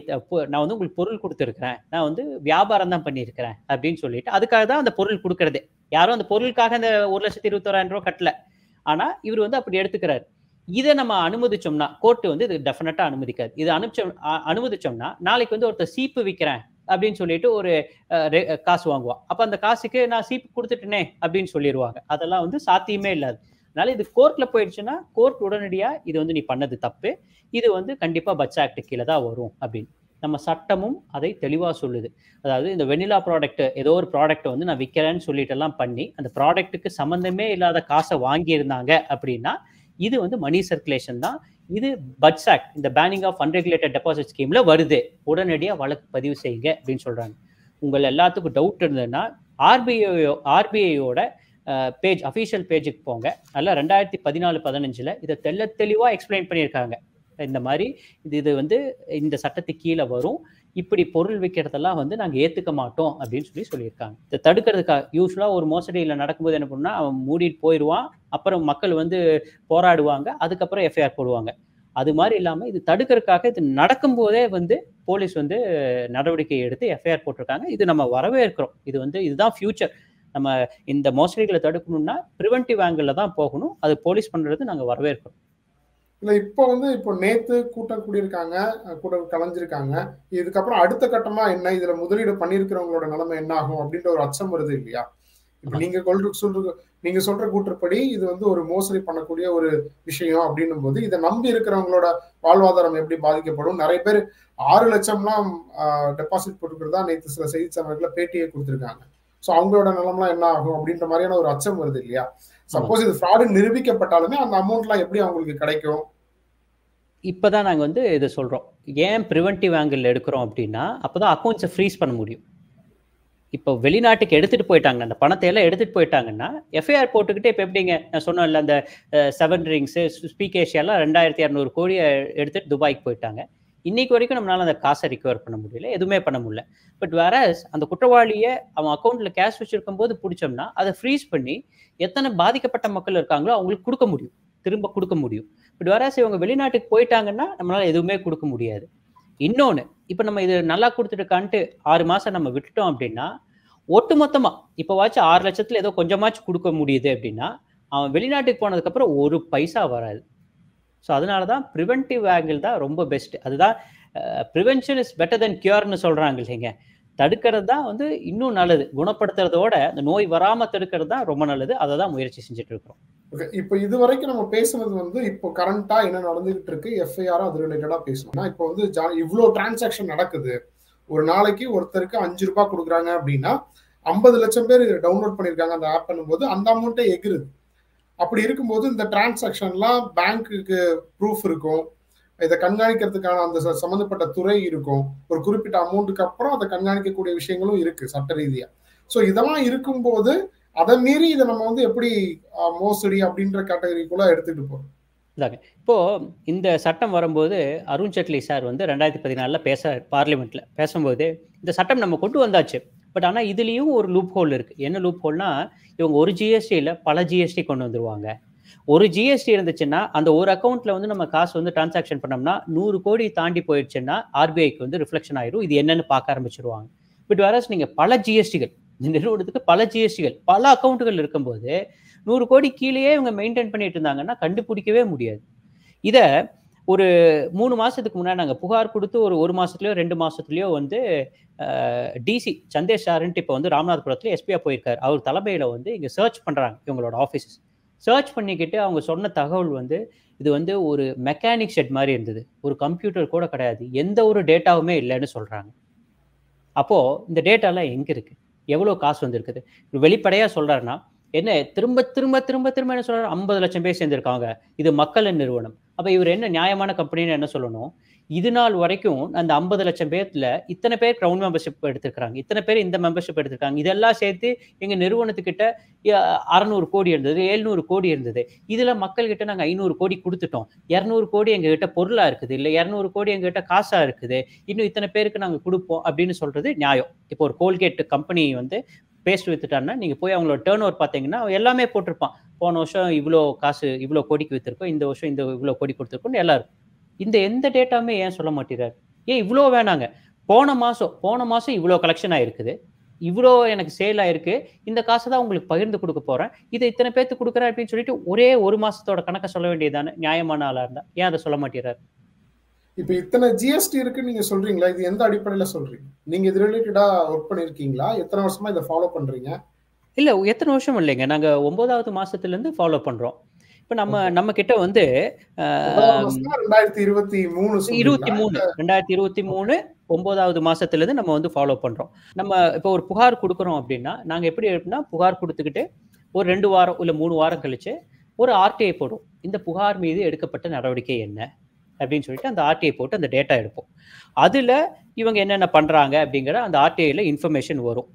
நான் வந்து உங்களுக்கு பொருள் கொடுத்துருக்கிறேன், நான் வந்து வியாபாரம் தான் பண்ணியிருக்கிறேன் அப்படின்னு சொல்லிட்டு அதுக்காக தான் அந்த பொருள் கொடுக்கறதே. யாரும் அந்த பொருளுக்காக அந்த 1,21,000 ரூபா கட்டல, ஆனா இவர் வந்து அப்படி எடுத்துக்கிறாரு. இதை நம்ம அனுமதிச்சோம்னா கோர்ட் வந்து இது டெஃபினட்டா அனுமதிக்காது. இது அனுமதிச்சோம்னா நாளைக்கு வந்து ஒருத்தர் சீப்பு விற்கிறேன் அப்படின்னு சொல்லிட்டு ஒரு காசு வாங்குவான், அப்ப அந்த காசுக்கு நான் சீப்பு கொடுத்துட்டேனே அப்படின்னு சொல்லிடுவாங்க. அதெல்லாம் வந்து சாத்தியமே இல்லாது. அதனால இது கோர்ட்ல போயிடுச்சுன்னா கோர்ட் உடனடியா இது வந்து நீ பண்ணது தப்பு, இது வந்து கண்டிப்பா பட்ஸ் ஆக்ட் கீழே தான் வரும் அப்படின்னு நம்ம சட்டமும் அதை தெளிவா சொல்லுது. அதாவது இந்த வெனிலா ப்ராடக்ட், ஏதோ ஒரு ப்ராடக்ட் வந்து நான் விற்கிறேன்னு சொல்லிட்டு எல்லாம் பண்ணி அந்த ப்ராடக்ட்டுக்கு சம்பந்தமே இல்லாத காசை வாங்கி இருந்தாங்க அப்படின்னா இது வந்து மணி சர்க்குலேஷன் தான். இது பட்ஸ் ஆக்ட், இந்த பேனிங் ஆஃப் அன்ரெகுலேட்டட் டெபாசிட் ஸ்கீம்ல வருது, உடனடியா வழக்கு பதிவு செய்யுங்க அப்படின்னு சொல்றாங்க. உங்கள் எல்லாத்துக்கும் டவுட் இருந்ததுன்னா ஆர்பிஐயோட பேஜ், அஃபீஷியல் பேஜுக்கு போங்க. அதில் 2014-15 இதை தெளிவாக எக்ஸ்பிளைன் பண்ணியிருக்காங்க. இந்த மாதிரி இது வந்து இந்த சட்டத்துக்கு கீழே வரும், இப்படி பொருள் விற்கிறதெல்லாம் வந்து நாங்கள் ஏற்றுக்க மாட்டோம் அப்படின்னு சொல்லியிருக்காங்க. இதை தடுக்கிறதுக்காக யூஸ்வலாக ஒரு மோசடியில் நடக்கும்போது என்ன பண்ணால் அவன் மூடிட்டு போயிடுவான், அப்புறம் மக்கள் வந்து போராடுவாங்க, அதுக்கப்புறம் எஃப்ஐஆர் போடுவாங்க. அது மாதிரி இல்லாமல் இது தடுக்கிறதுக்காக இது நடக்கும்போதே வந்து போலீஸ் வந்து நடவடிக்கை எடுத்து எஃப்ஐஆர் போட்டிருக்காங்க. இது நம்ம வரவேற்கிறோம். இது வந்து இதுதான் ஃபியூச்சர். நம்ம இந்த மோசடிகளை தடுக்கணும்னா ப்ரிவென்டிவ் ஆங்கிள் தான் போகணும், அது போலீஸ் பண்றது நாங்க வரவேற்கிறோம். இல்ல இப்போ நேத்து கூட்டம் கூடியிருக்காங்க, கூட்டம் கலைஞ்சிருக்காங்க, இதுக்கப்புறம் அடுத்த கட்டமா என்ன, இதுல முதலீடு பண்ணிருக்கிறவங்களோட நிலைமை என்ன ஆகும் அப்படின்ற ஒரு அச்சம் வருது இல்லையா? இப்ப நீங்க சொல்ற கூற்றுப்படி இது வந்து ஒரு மோசடி பண்ணக்கூடிய ஒரு விஷயம் அப்படின்னும் போது இதை நம்பி இருக்கிறவங்களோட வாழ்வாதாரம் எப்படி பாதிக்கப்படும்? நிறைய பேர் 6 லட்சம்லாம் டெபாசிட் போட்டுக்கிறதா நேற்று சில செய்தி சேனல்களை பேட்டியை கொடுத்துருக்காங்க. ஸோ அவங்களோட நிலம்லாம் என்ன ஆகும் அப்படின்ற மாதிரியான ஒரு அச்சம் வருது இல்லையா? சப்போஸ் இது ஃப்ராடு நிரூபிக்கப்பட்டாலுமே அந்த அமௌண்ட்லாம் எப்படி அவங்களுக்கு கிடைக்கும்? இப்பதான் நாங்க வந்து இதை சொல்றோம். ஏன் ப்ரிவென்டிவ் ஆங்கிள் எடுக்கிறோம் அப்படின்னா, அப்பதான் அக்கௌண்ட்ஸை ஃப்ரீஸ் பண்ண முடியும். இப்போ வெளிநாட்டுக்கு எடுத்துட்டு போயிட்டாங்க, அந்த பணத்தை எல்லாம் எடுத்துட்டு போயிட்டாங்கன்னா எஃப்ஐஆர் போட்டுக்கிட்டே இப்போ எப்படிங்க நான் சொன்னேன்ல, அந்த 7 ரிங்ஸு ஸ்பீக் ஏஷியாலாம் 2200 கோடி எடுத்துட்டு துபாய்க்கு போயிட்டாங்க. இன்னைக்கு வரைக்கும் நம்மளால அந்த காசை ரிகவர் பண்ண முடியல, எதுவுமே பண்ண முடியல. பட் வேற அந்த குற்றவாளியை அவன் அக்கௌண்ட்ல கேஷ் வச்சிருக்கும் போது பிடிச்சோம்னா அதை ஃப்ரீஸ் பண்ணி எத்தனை பாதிக்கப்பட்ட மக்கள் இருக்காங்களோ அவங்களுக்கு கொடுக்க முடியும், திரும்ப கொடுக்க முடியும். பட் வேற இவங்க வெளிநாட்டுக்கு போயிட்டாங்கன்னா நம்மளால எதுவுமே கொடுக்க முடியாது. இன்னொன்று, இப்போ நம்ம இது நல்லா கொடுத்துட்டுக்கான்ட்டு 6 மாதம் நம்ம விட்டுட்டோம் அப்படின்னா ஒட்டு மொத்தமாக இப்போவாச்சும் 6 லட்சத்தில் ஏதோ கொஞ்சமாச்சும் கொடுக்க முடியுது அப்படின்னா அவன் வெளிநாட்டுக்கு போனதுக்கப்புறம் ஒரு பைசா வராது. ஸோ அதனால தான் ப்ரிவென்டிவ் ஆங்கிள் தான் ரொம்ப பெஸ்ட். அதுதான் ப்ரிவென்ஷன் இஸ் பெட்டர் தென் கியூர்னு சொல்கிறாங்க இல்லைங்க. தடுக்கிறது தான் வந்து இன்னும் நல்லது. குணப்படுத்துறதோட அந்த நோய் வராமல் தடுக்கிறது தான் ரொம்ப நல்லது. அதை தான் முயற்சி செஞ்சுட்டு இருக்கிறோம். ஓகே, இப்போ இது வரைக்கும் நம்ம பேசுனது வந்து இப்போ கரண்டா என்ன நடந்துகிட்டு இருக்கு, எஃப்ஐஆர் அது ரிலேட்டடா பேசணும். இப்போ வந்து இவ்வளோ டிரான்சாக்ஷன் நடக்குது. ஒரு நாளைக்கு ஒருத்தருக்கு 5 ரூபாய் கொடுக்குறாங்க அப்படின்னா 50 லட்சம் பேர் டவுன்லோட் பண்ணியிருக்காங்க அந்த ஆப் பண்ணும்போது அந்த அமௌண்ட்டே எகிருது. அப்படி இருக்கும்போது இந்த டிரான்சாக்ஷன்லாம் பேங்க்குக்கு ப்ரூஃப் இருக்கும், இதை கண்காணிக்கிறதுக்கான அந்த சம்மந்தப்பட்ட துறை இருக்கும், ஒரு குறிப்பிட்ட அமௌண்ட்டுக்கு அப்புறம் அதை கண்காணிக்கக்கூடிய விஷயங்களும் இருக்கு சட்ட ரீதியா. ஸோ இதெல்லாம் இருக்கும்போது அதை மீறி இதை நம்ம வந்து எப்படி மோசடி அப்படின்ற கேட்டகரிக்குள்ள எடுத்துட்டு போறோம்? இப்போ இந்த சட்டம் வரும்போது அருண் ஜேட்லி சார் வந்து 2014 பார்லிமெண்ட்ல பேசும்போது இந்த சட்டம் நம்ம கொண்டு வந்தாச்சு. பட் ஆனால் இதுலேயும் ஒரு லூப் ஹோல் இருக்கு. என்ன லூப் ஹோல்னா, இவங்க ஒரு ஜிஎஸ்டியில் பல ஜிஎஸ்டி கொண்டு வந்துருவாங்க. ஒரு ஜிஎஸ்டி இருந்துச்சுன்னா அந்த ஒரு அக்கௌண்ட்ல வந்து நம்ம காசு வந்து டிரான்சாக்ஷன் பண்ணோம்னா 100 கோடி தாண்டி போயிடுச்சுன்னா ஆர்பிஐக்கு வந்து ரிஃப்ளெக்ஷன் ஆயிரும். இது என்னன்னு பார்க்க ஆரம்பிச்சிருவாங்க. பட் வேற நீங்க பல ஜிஎஸ்டிகள், இந்த நிறுவனத்துக்கு பல ஜிஎஸ்டிகள், பல அக்கௌண்ட்டுகள் இருக்கும்போது 100 கோடி கீழேயே இவங்க மெயின்டைன் பண்ணிட்டு இருந்தாங்கன்னா கண்டுபிடிக்கவே முடியாது. இதை ஒரு 3 மாசத்துக்கு முன்னாடி நாங்கள் புகார் கொடுத்து ஒரு மாசத்துலயோ 2 மாசத்துலயோ வந்து டிசி சந்தேஷ் சார்ன்ட்டு இப்போ வந்து ராமநாதபுரத்துல எஸ்பியா போயிருக்காரு. அவர் தலைமையில வந்து இங்க சர்ச் பண்றாங்க. இவங்களோட ஆஃபீஸஸ் சர்ச் பண்ணிக்கிட்டு அவங்க சொன்ன தகவல் வந்து இது வந்து ஒரு மெக்கானிக் ஷெட் மாதிரி இருந்தது, ஒரு கம்ப்யூட்டர் கூட கிடையாது, எந்த ஒரு டேட்டாவுமே இல்லைன்னு சொல்றாங்க. அப்போ இந்த டேட்டாலாம் எங்க இருக்கு, எவ்வளவு காசு வந்திருக்குது? வெளிப்படையா சொல்றாருன்னா என்ன, திரும்ப திரும்ப திரும்ப திரும்ப என்ன சொல்றாரு, 50 லட்சம் பேர் சேர்ந்திருக்காங்க, இது மக்களின் நிறுவனம். அப்ப இவர் என்ன நியாயமான கம்பெனின்னு என்ன சொல்லணும்? இது நாள் வரைக்கும் அந்த 50 லட்சம் பேர்ல இத்தனை பேர் கிரவுண்ட் மெம்பர்ஷிப் எடுத்திருக்காங்க, இத்தனை பேர் இந்த மெம்பர்ஷிப் எடுத்திருக்காங்க, இதெல்லாம் சேர்த்து எங்க நிறுவனத்துக்கிட்ட 600 கோடி இருந்தது, 700 கோடி இருந்தது. இதுல மக்கள்கிட்ட நாங்க 500 கோடி கொடுத்துட்டோம், 200 கோடி எங்ககிட்ட பொருளா இருக்குது, இல்ல 200 கோடி எங்ககிட்ட காசா இருக்குது, இன்னும் இத்தனை பேருக்கு நாங்க கொடுப்போம் அப்படின்னு சொல்றது நியாயம். இப்போ ஒரு கோல்கேட் கம்பெனி வந்து பேஸ்ட் வித்துட்டான்னா நீங்க போய் அவங்களோட டேர்ன் ஓவர் பார்த்தீங்கன்னா எல்லாமே போட்டிருப்பான். போன வருஷம் இவ்வளோ காசு இவ்வளோ கோடிக்கு வித்துருக்கோம், இந்த வருஷம் இந்த இவ்வளோ கோடி கொடுத்துருக்கோம் எல்லாரும். இந்த எந்த டேட்டாவுமே ஏன் சொல்ல மாட்டேறாரு? ஏன் இவ்வளோ வேணாங்க, போன மாசம் இவ்வளோ கலெக்ஷன் ஆயிருக்குது, இவ்வளோ எனக்கு சேல் ஆயிருக்கு, இந்த காசை தான் உங்களுக்கு பகிர்ந்து கொடுக்க போறேன், இதை இத்தனை பேர்த்து கொடுக்குறேன் அப்படின்னு சொல்லிட்டு ஒரே ஒரு மாசத்தோட கணக்கை சொல்ல வேண்டியதானே நியாயமான ஆளா இருந்தா? ஏன் அதை சொல்ல மாட்டேறாரு? இப்ப இத்தனை ஜிஎஸ்டி இருக்குன்னு நீங்க சொல்றீங்களா, இது எந்த அடிப்படையில சொல்றீங்க? நீங்க இது ரிலேட்டடா ஒர்க் பண்ணிருக்கீங்களா? எத்தனை வருஷமா இதை ஃபாலோ பண்றீங்க? இல்ல எத்தனை வருஷம் இல்லைங்க, நாங்க 9வது மாசத்துல இருந்து ஃபாலோ பண்றோம். இப்ப நம்ம கிட்ட வந்து 2023 9வது மாசத்துல இருந்து நம்ம வந்து ஃபாலோ பண்றோம். நம்ம இப்போ ஒரு புகார் கொடுக்குறோம் அப்படின்னா நாங்க எப்படி எப்படின்னா புகார் கொடுத்துக்கிட்டு ஒரு 2 வாரம் இல்ல 3 வாரம் கழிச்சு ஒரு ஆர்டிஐ போடும். இந்த புகார் மீது எடுக்கப்பட்ட நடவடிக்கை என்ன அப்படின்னு சொல்லிட்டு அந்த ஆர்டிஐ போட்டு அந்த டேட்டா எடுப்போம். அதுல இவங்க என்னென்ன பண்றாங்க அப்படிங்கிற அந்த ஆர்டிஐல இன்ஃபர்மேஷன் வரும்.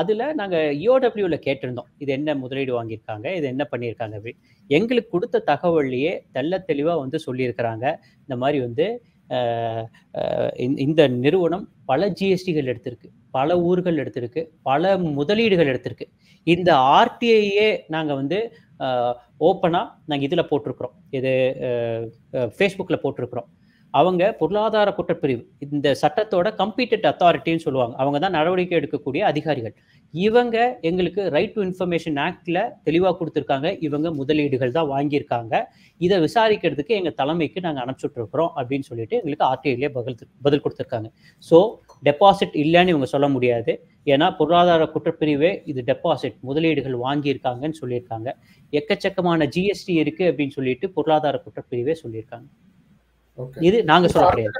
அதுல நாங்க இஓடபிள்யூல கேட்டிருந்தோம், இது என்ன முதலீடு வாங்கியிருக்காங்க, இது என்ன பண்ணியிருக்காங்க அப்படின்னு. எங்களுக்கு கொடுத்த தகவல்லையே தெளிவா வந்து சொல்லியிருக்கிறாங்க, இந்த மாதிரி வந்து இந்த நிறுவனம் பல ஜிஎஸ்டிகள் எடுத்திருக்கு, பல ஊர்கள் எடுத்திருக்கு, பல முதலீடுகள் எடுத்திருக்கு. இந்த ஆர்டிஐயே நாங்க வந்து ஓப்பனா நாங்க இதுல போட்டிருக்கிறோம், இது ஃபேஸ்புக்ல போட்டிருக்கிறோம். அவங்க பொருளாதார குற்றப்பிரிவு, இந்த சட்டத்தோட கம்பீட்டன்ட் அத்தாரிட்டின்னு சொல்லுவாங்க, அவங்க தான் நடவடிக்கை எடுக்கக்கூடிய அதிகாரிகள். இவங்க எங்களுக்கு ரைட் டு இன்ஃபர்மேஷன் ஆக்ட்ல தெளிவாக கொடுத்துருக்காங்க, இவங்க முதலீடுகள் தான் வாங்கியிருக்காங்க, இதை விசாரிக்கிறதுக்கு எங்க தலைமைக்கு நாங்கள் அனுப்பிச்சுட்டு இருக்கிறோம் அப்படின்னு சொல்லிட்டு எங்களுக்கு ஆர்டிஐலேயே பதில் கொடுத்துருக்காங்க. ஸோ டெபாசிட் இல்லைன்னு இவங்க சொல்ல முடியாது. ஏன்னா பொருளாதார குற்றப்பிரிவே இது டெபாசிட் முதலீடுகள் வாங்கியிருக்காங்கன்னு சொல்லியிருக்காங்க. எக்கச்சக்கமான ஜிஎஸ்டி இருக்கு அப்படின்னு சொல்லிட்டு பொருளாதார குற்றப்பிரிவே சொல்லியிருக்காங்க. இது நாங்க சொல்ல கிடையாது.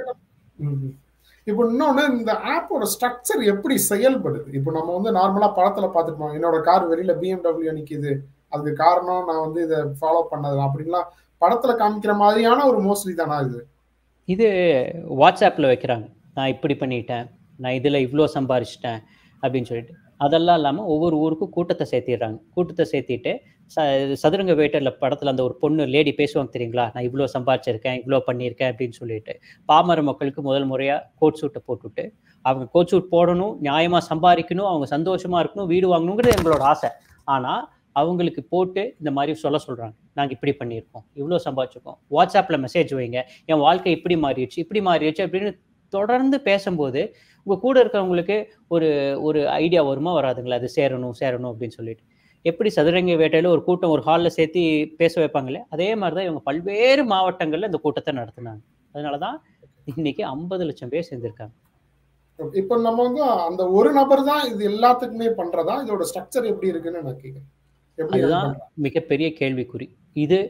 இப்போ இன்னொன்னு, இந்த ஆப்போட ஸ்ட்ரக்சர் எப்படி செயல்படுது? இப்போ நம்ம வந்து நார்மலா படத்துல பார்த்துருப்போம், என்னோட கார் வெளியில BMW நிக்குது, அதுக்கு காரணம் நான் வந்து இதை ஃபாலோ பண்ணது அப்படின்லாம் படத்துல காமிக்கிற மாதிரியான ஒரு மோஸ்ட்லி தானா இது? இது வாட்ஸ்அப்ல வைக்கிறாங்க, நான் இப்படி பண்ணிட்டேன், நான் இதுல இவ்வளோ சம்பாரிச்சிட்டேன் அப்படின்னு சொல்லிட்டு. அதெல்லாம் இல்லாமல் ஒவ்வொரு ஊருக்கும் கூட்டத்தை சேர்த்திடுறாங்க. கூட்டத்தை சேர்த்திட்டு சதுரங்க வேட்டையில் படத்தில் அந்த ஒரு பொண்ணு லேடி பேசுவாங்க தெரியுங்களா, நான் இவ்வளோ சம்பாரிச்சிருக்கேன், இவ்வளோ பண்ணியிருக்கேன் அப்படின்னு சொல்லிட்டு. பாமர மக்களுக்கு முதல் முறையாக கோட் சூட்டை போட்டுவிட்டு, அவங்க கோட் சூட் போடணும், நியாயமாக சம்பாதிக்கணும், அவங்க சந்தோஷமாக இருக்கணும், வீடு வாங்கணுங்கிறது எங்களோட ஆசை. ஆனால் அவங்களுக்கு போட்டு இந்த மாதிரி சொல்கிறாங்க, நாங்கள் இப்படி பண்ணியிருக்கோம், இவ்வளோ சம்பாதிச்சிருக்கோம், வாட்ஸ்அப்பில் மெசேஜ் வைங்க, என் வாழ்க்கை இப்படி மாறிடுச்சு அப்படின்னு தொடர்ந்து பேசும்போது உங்கள் கூட இருக்கிறவங்களுக்கு ஒரு ஒரு ஐடியா வருமா வராதுங்களா, அது சேரணும் அப்படின்னு சொல்லிட்டு. எப்படி சதுரங்க வேட்டையில் ஒரு கூட்டம் ஒரு ஹாலில் சேர்த்து பேச வைப்பாங்களே, அதே மாதிரி தான் இவங்க பல்வேறு மாவட்டங்களில் இந்த கூட்டத்தை நடத்தினாங்க. அதனால தான் இன்னைக்கு 50 லட்சம் பேர் சேர்ந்திருக்காங்க. இப்போ நம்ம வந்து அந்த ஒரு நபர் தான் இது எல்லாத்துக்குமே பண்றதா? இதோட ஸ்ட்ரக்சர் எப்படி இருக்குன்னு நான் கேட்கிறேன். அதுதான் மிகப்பெரிய கேள்விக்குறி. இது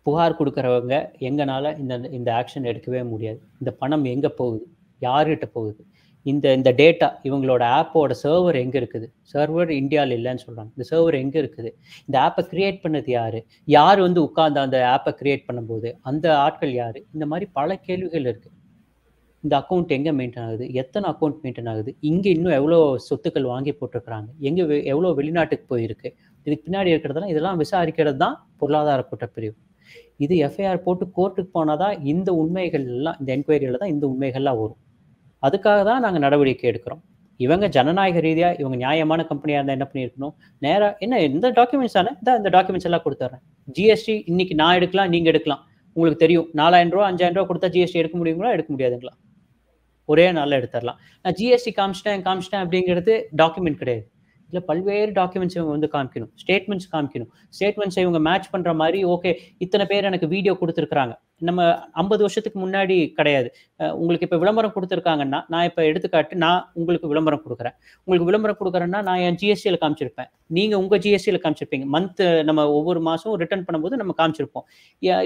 புகார் கொடுக்கறவங்க எங்கனால இந்த ஆக்ஷன் எடுக்கவே முடியாது. இந்த பணம் எங்க போகுது, யார்கிட்ட போகுது, இந்த டேட்டா, இவங்களோட ஆப்போட சர்வர் எங்க இருக்குது? சர்வர் இந்தியாவில் இல்லைன்னு சொல்றாங்க. இந்த சர்வர் எங்க இருக்குது? இந்த ஆப்பை கிரியேட் பண்ணது யார் வந்து உட்கார்ந்து அந்த ஆப்பை கிரியேட் பண்ணும்போது அந்த ஆட்கள் யாரு? இந்த மாதிரி பல கேள்விகள் இருக்கு. இந்த அக்கௌண்ட் எங்க மெயின்டைன் ஆகுது, எத்தனை அக்கௌண்ட் மெயின்டைன் ஆகுது, இங்க இன்னும் எவ்வளோ சொத்துக்கள் வாங்கி போட்டிருக்கிறாங்க, எங்க எவ்வளோ வெளிநாட்டுக்கு போயிருக்கு, இதுக்கு பின்னாடி இருக்கிறதெல்லாம் இதெல்லாம் விசாரிக்கிறது தான் பொருளாதார குற்றப்பிரிவு. இது எஃப்ஐஆர் போட்டு கோர்ட்டுக்கு போனாதான் இந்த உண்மைகள் எல்லாம், இந்த என்கொயரியில தான் இந்த உண்மைகள்லாம் வரும். அதுக்காக தான் நாங்கள் நடவடிக்கை எடுக்கிறோம். இவங்க ஜனநாயக ரீதியாக இவங்க நியாயமான கம்பெனியாக இருந்தால் என்ன பண்ணியிருக்கணும், நேராக என்ன இந்த டாக்குமெண்ட்ஸ் தானே, இந்த டாக்குமெண்ட்ஸ் எல்லாம் கொடுத்துட்றேன். ஜிஎஸ்டி இன்னைக்கு நான் எடுக்கலாம், நீங்கள் எடுக்கலாம். உங்களுக்கு தெரியும் 4000 ரூபா 5000 ரூபா கொடுத்தா ஜிஎஸ்டி எடுக்க முடியுங்களா, எடுக்க முடியாதுங்களா? ஒரே நாளில் எடுத்துடலாம். நான் ஜிஎஸ்டி காமிச்சிட்டேன் அப்படிங்கிறது டாக்குமெண்ட் கிடையாது. இல்லை பல்வேறு டாக்குமெண்ட்ஸ் இவங்க வந்து காமிக்கணும், ஸ்டேட்மெண்ட்ஸ் காமிக்கணும். ஸ்டேட்மெண்ட்ஸை இவங்க மேட்ச் பண்ணுற மாதிரி, ஓகே இத்தனை பேர் எனக்கு வீடியோ கொடுத்துருக்குறாங்க, நம்ம 50 வருஷத்துக்கு முன்னாடி கிடையாது. உங்களுக்கு இப்போ விளம்பரம் கொடுத்துருக்காங்கன்னா, நான் இப்போ எடுத்துக்காட்டு நான் உங்களுக்கு விளம்பரம் கொடுக்குறேன். உங்களுக்கு விளம்பரம் கொடுக்குறேன்னா நான் என் ஜிஎஸ்டியில் காமிச்சிருப்பேன், நீங்கள் உங்கள் ஜிஎஸ்டியில் காமிச்சிருப்பீங்க. மந்த் நம்ம ஒவ்வொரு மாதம் ரிட்டர்ன் பண்ணும்போது நம்ம காமிச்சிருப்போம்.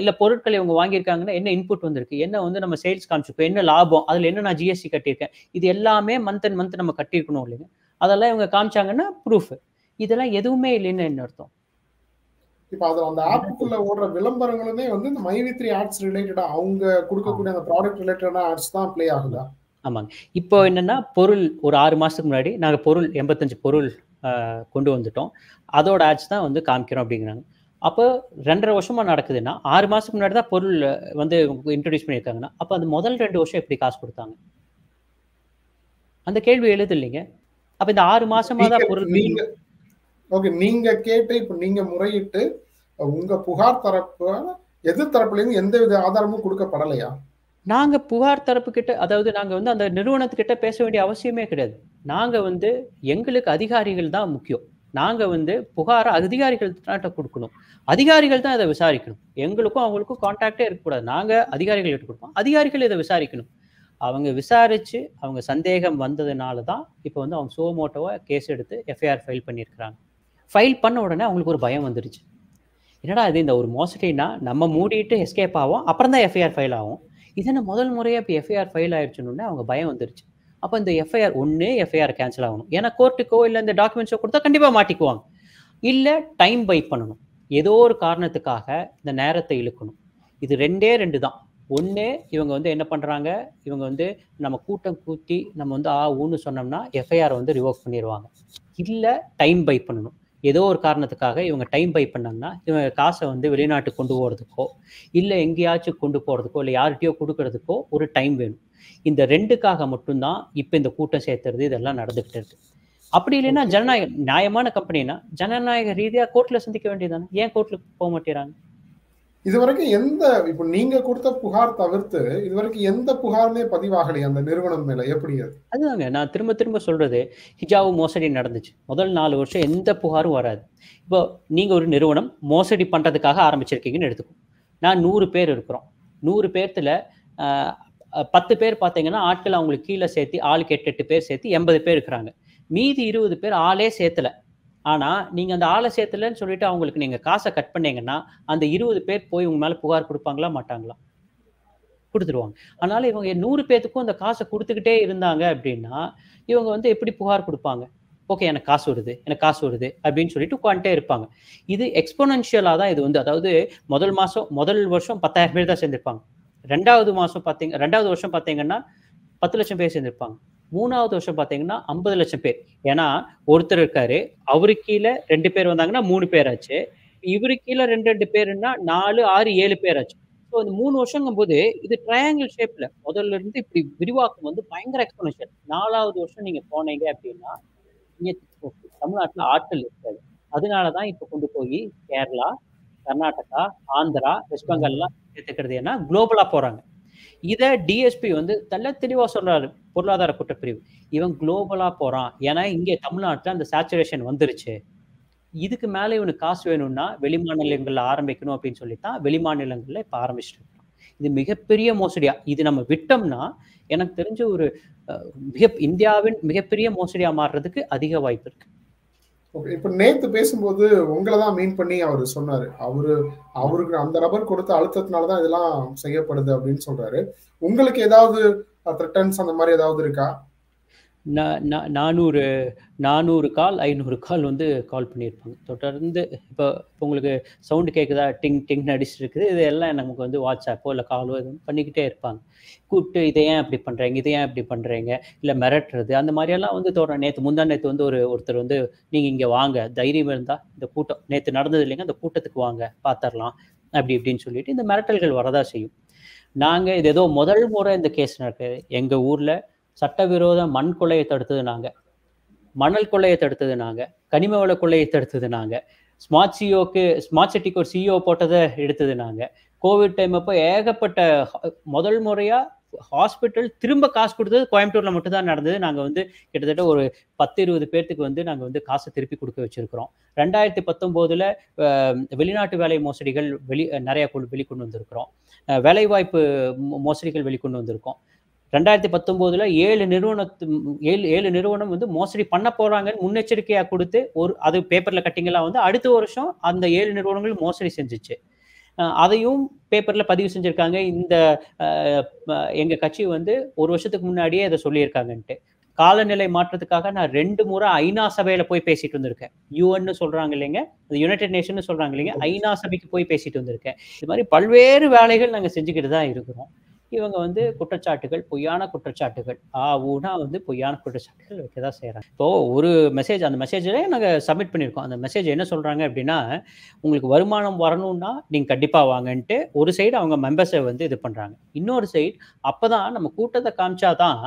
இல்லை பொருட்களை இவங்க வாங்கியிருக்காங்கன்னா என்ன இன்புட் வந்திருக்கு, என்ன வந்து நம்ம சேல்ஸ் காமிச்சிருப்போம், என்ன லாபம், அதில் என்ன நான் ஜிஎஸ்டி கட்டியிருக்கேன், இது எல்லாமே மந்த் அண்ட் மந்த் நம்ம கட்டியிருக்கணும் இல்லைங்க. அதெல்லாம் இவங்க காமிச்சாங்கன்னா ப்ரூஃப். இதெல்லாம் எதுவுமே இல்லைன்னு என்ன அர்த்தம்? இப்போ அது அந்த ஆப்புக்குள்ள ஓடுற விளம்பரங்களுமே வந்து இந்த மைவித்ரி ஆட்ஸ் ரிலேட்டடா, அவங்க கொடுக்கக்கூடிய அந்த ப்ராடக்ட் ரிலேட்டடான ஆட்ஸ் தான் ப்ளே ஆகுதா? ஆமாங்க. இப்போ என்னன்னா, பொருள் ஒரு 6 மாசத்துக்கு முன்னாடி நாங்கள் பொருள் 85 பொருள் கொண்டு வந்துட்டோம், அதோட ஆட்ஸ் தான் வந்து காமிக்கிறோம் அப்படிங்கிறாங்க. அப்போ 2.5 வருஷமா நடக்குதுன்னா 6 மாசத்துக்கு முன்னாடி தான் பொருள் வந்து இன்ட்ரடியூஸ் பண்ணியிருக்காங்கன்னா, அப்போ அந்த முதல் 2 வருஷம் எப்படி காசு கொடுத்தாங்க? அந்த கேள்வி எழுது இல்லைங்க. அப்ப இந்த 6 மாசமா தான் பொருள் நீங்க கேட்டு இப்ப நீங்க முறையிட்டு உங்க புகார் தரப்பு எதிர் தரப்புல இருந்து எந்த வித ஆதாரமும் கொடுக்கப்படலையா? நாங்க புகார் தரப்பு கிட்ட, அதாவது நாங்க வந்து அந்த நிறுவனத்துக்கிட்ட பேச வேண்டிய அவசியமே கிடையாது. நாங்க வந்து எங்களுக்கு அதிகாரிகள் தான் முக்கியம். நாங்க வந்து புகார அதிகாரிகள் கொடுக்கணும், அதிகாரிகள் தான் இதை விசாரிக்கணும். எங்களுக்கும் அவங்களுக்கும் கான்டாக்டே இருக்கக்கூடாது. நாங்க அதிகாரிகள் கிட்ட கொடுப்போம், அதிகாரிகள் இதை விசாரிக்கணும். அவங்க விசாரிச்சு அவங்க சந்தேகம் வந்ததுனால தான் இப்போ வந்து அவங்க சோமோட்டோவா கேஸ் எடுத்து எஃப்ஐஆர் ஃபைல் பண்ணியிருக்கிறாங்க. ஃபைல் பண்ண உடனே அவங்களுக்கு ஒரு பயம் வந்துருச்சு. என்னடா இது, இந்த ஒரு மோசடினா நம்ம மூடிட்டு எஸ்கேப் ஆகும், அப்புறம் தான் எஃப்ஐஆர் ஃபைல் ஆகும். இதென்ன முதல் முறையாக இப்போ எஃப்ஐஆர் ஃபைல் ஆயிடுச்சுன்னு அவங்க பயம் வந்துருச்சு. அப்போ இந்த எஃப்ஐஆர் கேன்சல் ஆகணும். ஏன்னா கோர்ட்டுக்கோ இல்லை இந்த டாக்குமெண்ட்ஸோ கொடுத்தா கண்டிப்பாக மாட்டிக்குவாங்க. இல்லை டைம் பை பண்ணணும், ஏதோ ஒரு காரணத்துக்காக இந்த நேரத்தை இழுக்கணும். இது 2 தான். ஒன்று, இவங்க வந்து என்ன பண்ணுறாங்க, இவங்க வந்து நம்ம கூட்டம் கூட்டி நம்ம வந்து ஊன்னு சொன்னோம்னா எஃப்ஐஆர் வந்து ரிவோக் பண்ணிடுவாங்க. இல்லை டைம் பை பண்ணணும், ஏதோ ஒரு காரணத்துக்காக இவங்க டைம் பை பண்ணாங்கன்னா இவங்க காசை வந்து வெளிநாட்டுக்கு கொண்டு போகிறதுக்கோ இல்லை எங்கேயாச்சும் கொண்டு போகிறதுக்கோ இல்லை யார்கிட்டயோ கொடுக்கறதுக்கோ ஒரு டைம் வேணும். இந்த 2க்காக மட்டும்தான் இப்போ இந்த கூட்டம் சேர்த்துறது இதெல்லாம் நடந்துகிட்டு இருக்கு. அப்படி இல்லைன்னா நியாயமான கம்பெனினா ஜனநாயக ரீதியாக கோர்ட்டில் சந்திக்க வேண்டியதானே, ஏன் கோர்ட்டில் போக மாட்டேறாங்க? இதுவரைக்கும் இப்போ நீங்க கொடுத்த புகார் தவிர்த்து இதுவரைக்கும் எந்த புகாருமே பதிவாகலையா அந்த நிறுவனம் மேல? எப்படி அதுதாங்க நான் திரும்ப சொல்றது, ஹிஜாபு மோசடி நடந்துச்சு, முதல் 4 வருஷம் எந்த புகாரும் வராது. இப்போ நீங்க ஒரு நிறுவனம் மோசடி பண்றதுக்காக ஆரம்பிச்சிருக்கீங்கன்னு எடுத்துக்கோ. நான் 100 பேர் இருக்கிறோம், 100 பேர்த்துல 10 பேர் பார்த்தீங்கன்னா ஆட்கள் அவங்களுக்கு கீழே சேர்த்து ஆளுக்கு 8 பேர் சேர்த்து 80 பேர் இருக்கிறாங்க. மீதி 20 பேர் ஆளே சேர்த்தல. ஆனா நீங்க அந்த ஆளை சேர்த்தலன்னு சொல்லிட்டு அவங்களுக்கு நீங்க காசை கட் பண்ணீங்கன்னா அந்த 20 பேர் போய் உங்க மேல புகார் கொடுப்பாங்களா மாட்டாங்களா? கொடுத்துருவாங்க. அதனால இவங்க 100 பேத்துக்கும் அந்த காசை கொடுத்துக்கிட்டே இருந்தாங்க அப்படின்னா இவங்க வந்து எப்படி புகார் கொடுப்பாங்க? ஓகே, எனக்கு காசு வருது, எனக்கு காசு வருது அப்படின்னு சொல்லிட்டு உட்காந்துட்டே இருப்பாங்க. இது எக்ஸ்போனன்ஷியலா தான் இது வந்து, அதாவது முதல் வருஷம் 10,000 பேர் தான் சேர்ந்திருப்பாங்க. ரெண்டாவது வருஷம் பார்த்தீங்கன்னா 10 லட்சம் பேர் சேர்ந்திருப்பாங்க. 3வது வருஷம் பார்த்தீங்கன்னா 50 லட்சம் பேர். ஏன்னா ஒருத்தர் இருக்காரு, அவருக்கு கீழே 2 பேர் வந்தாங்கன்னா 3 பேர் ஆச்சு. இவருக்கு கீழே 2 பேருன்னா 4, 6, 7 பேர் ஆச்சு. ஸோ இந்த 3 வருஷங்கும் போது இது ட்ரையாங்கிள் ஷேப்ல முதல்ல இருந்து இப்படி விரிவாக்கம் வந்து பயங்கர எக்ஸ்போனன்ஷியல். 4வது வருஷம் நீங்க போனீங்க அப்படின்னா தமிழ்நாட்டுல ஆட்கள் இருக்காது. அதனாலதான் இப்ப கொண்டு போய் கேரளா, கர்நாடகா, ஆந்திரா, வெஸ்ட் பெங்கால்லாம் சேர்த்துக்கிறது. ஏன்னா குளோபலா போறாங்க. இத டிஎஸ்பி வந்து தெளிவா சொல்றாரு, பொருளாதார குற்றப்பிரிவு. இவன் குளோபலா போறான். ஏன்னா இங்க தமிழ்நாட்டுல அந்த சேச்சுரேஷன் வந்துருச்சு. இதுக்கு மேல இவனுக்கு காசு வேணும்னா வெளிமாநிலங்கள்ல ஆரம்பிக்கணும் அப்படின்னு சொல்லித்தான் வெளிமாநிலங்கள்ல இப்ப ஆரம்பிச்சுட்டு இருக்கான். இது மிகப்பெரிய மோசடியா. இது நம்ம விட்டோம்னா எனக்கு தெரிஞ்ச ஒரு இந்தியாவின் மிகப்பெரிய மோசடியா மாறுறதுக்கு அதிக வாய்ப்பு இருக்கு. இப்ப நேத்து பேசும்போது உங்களை தான் மீன் பண்ணி அவர் சொன்னாரு. அவருக்கு அந்த நபர் கொடுத்த அழுத்தத்தினாலதான் இதெல்லாம் செய்யப்படுது அப்படின்னு சொல்றாரு. உங்களுக்கு ஏதாவது த்ரெட்டன்ஸ் அந்த மாதிரி ஏதாவது இருக்கா? 400 கால் 500 கால் வந்து கால் பண்ணியிருப்பாங்க தொடர்ந்து. இப்போ உங்களுக்கு சவுண்டு கேட்குதா, டிங் டிங் அடிச்சுட்டு இருக்குது. இது எல்லாம் நமக்கு வந்து வாட்ஸ்அப்போ இல்லை காலோ எதுவும் பண்ணிக்கிட்டே இருப்பாங்க. கூப்பிட்டு இதை ஏன் அப்படி பண்ணுறீங்க, இதை ஏன் இப்படி பண்ணுறீங்க, இல்லை மிரட்டுறது, அந்த மாதிரியெல்லாம் வந்து நேற்று வந்து ஒருத்தர் வந்து நீங்கள் இங்கே வாங்க, தைரியம் இருந்தால் இந்த கூட்டம் நேற்று நடந்தது இல்லைங்க, அந்த கூட்டத்துக்கு வாங்க பார்த்துடலாம் அப்படி இப்படின்னு சொல்லிட்டு இந்த மிரட்டல்கள் வரதா செய்யும். நாங்கள் இது ஏதோ முதல் முறை இந்த கேஸ் நடக்குது. எங்கள் ஊரில் சட்டவிரோத மண் கொள்ளையை தடுத்தது நாங்க, மணல் கொள்ளையை தடுத்தது நாங்க, கனிம வள கொள்ளையை தடுத்தது நாங்க, ஸ்மார்ட் சிட்டிக்கு ஒரு சிஇஓ போட்டதை எடுத்தது நாங்க. கோவிட் டைம் அப்போ ஏகப்பட்ட முதல் முறையா ஹாஸ்பிட்டல் திரும்ப காசு கொடுத்தது கோயம்புத்தூர்ல மட்டும் தான் நடந்தது. நாங்க வந்து கிட்டத்தட்ட ஒரு 10-20 பேர்த்துக்கு வந்து நாங்க வந்து காசை திருப்பி கொடுக்க வச்சிருக்கிறோம். 2019 வெளிநாட்டு வேலை மோசடிகள் நிறைய வெளிக்கொண்டு வந்திருக்கிறோம். வேலைவாய்ப்பு மோசடிகள் வெளிக்கொண்டு வந்திருக்கோம். 2019 7 நிறுவனம் வந்து மோசடி பண்ண போறாங்கன்னு முன்னெச்சரிக்கையா கொடுத்து அது பேப்பர்ல கட்டிங்கெல்லாம் வந்து அடுத்த வருஷம் அந்த 7 நிறுவனங்களும் மோசடி செஞ்சிச்சு. அதையும் பேப்பர்ல பதிவு செஞ்சிருக்காங்க. இந்த எங்க கட்சி வந்து ஒரு வருஷத்துக்கு முன்னாடியே அதை சொல்லியிருக்காங்கன்ட்டு. காலநிலை மாற்றத்துக்காக நான் 2 முறை ஐநா சபையில போய் பேசிட்டு வந்திருக்கேன். யூஎன்னு சொல்றாங்க இல்லைங்க, யுனைடெட் நேஷன் சொல்றாங்க இல்லைங்க, ஐநா சபைக்கு போய் பேசிட்டு வந்திருக்கேன். இது மாதிரி பல்வேறு வேலைகள் நாங்க செஞ்சுக்கிட்டு தான் இருக்கிறோம். இவங்க வந்து குற்றச்சாட்டுகள், பொய்யான குற்றச்சாட்டுகள், வந்து பொய்யான குற்றச்சாட்டுகள் வைக்கதான் செய்யறாங்க. இப்போ ஒரு மெசேஜ், அந்த மெசேஜ்ல நாங்க சப்மிட் பண்ணியிருக்கோம். அந்த மெசேஜ் என்ன சொல்றாங்க அப்படின்னா, உங்களுக்கு வருமானம் வரணும்னா நீங்க கண்டிப்பா வாங்கன்ட்டு ஒரு சைடு அவங்க மெம்பர்ஸை வந்து இது பண்றாங்க. இன்னொரு சைடு அப்பதான் நம்ம கூட்டத்தை காமிச்சாதான்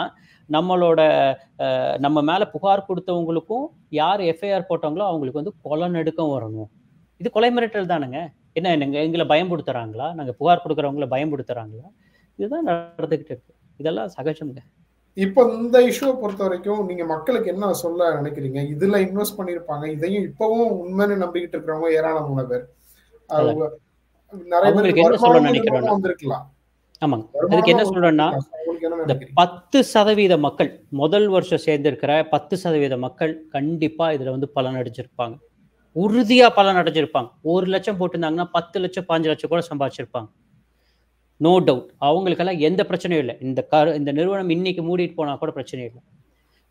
நம்ம மேல புகார் கொடுத்தவங்களுக்கும் யார் எஃப்ஐஆர் போட்டவங்களோ அவங்களுக்கு வந்து கொலை நடுக்கம் வரணும். இது கொலை மிரட்டல் தானுங்க. என்ன எங்களை பயன்படுத்துறாங்களா? நாங்க புகார் கொடுக்குறவங்களை பயன்படுத்துறாங்களா? இதுதான் நடந்துகிட்டு இருக்கு. இதெல்லாம் சகஜம்ங்க. இப்போ இந்த இஷ்யூவை பொறுத்த வரைக்கும் நீங்க மக்களுக்கு என்ன சொல்ல நினைக்கிறீங்க? இதுல இன்வெஸ்ட் பண்ணிருப்பாங்க, இதையும் இப்பவும் உண்மைன்னு நம்பிக்கிட்டு இருக்கிறவங்க ஏராளமான பேர். நிறைய பேருக்கு என்ன சொல்ல நினைக்கிறோம் வந்திருக்கலாம். ஆமாங்க, அதுக்கு என்ன சொல்றேன்னா, இந்த 10% மக்கள் முதல் வருஷம் சேர்ந்திருக்கிற 10% மக்கள் கண்டிப்பா இதுல வந்து பலன் அடைஞ்சிருப்பாங்க. உறுதியா பலன் அடைஞ்சிருப்பாங்க. 1 லட்சம் போட்டிருந்தாங்கன்னா 10 லட்சம் 5 லட்சம் கூட சம்பாதிச்சிருப்பாங்க. No doubt. அவங்களுக்கெல்லாம் எந்த பிரச்சனையும் இல்லை. இந்த நிறுவனம் இன்னைக்கு மூடிட்டு போனா கூட பிரச்சனை இல்லை.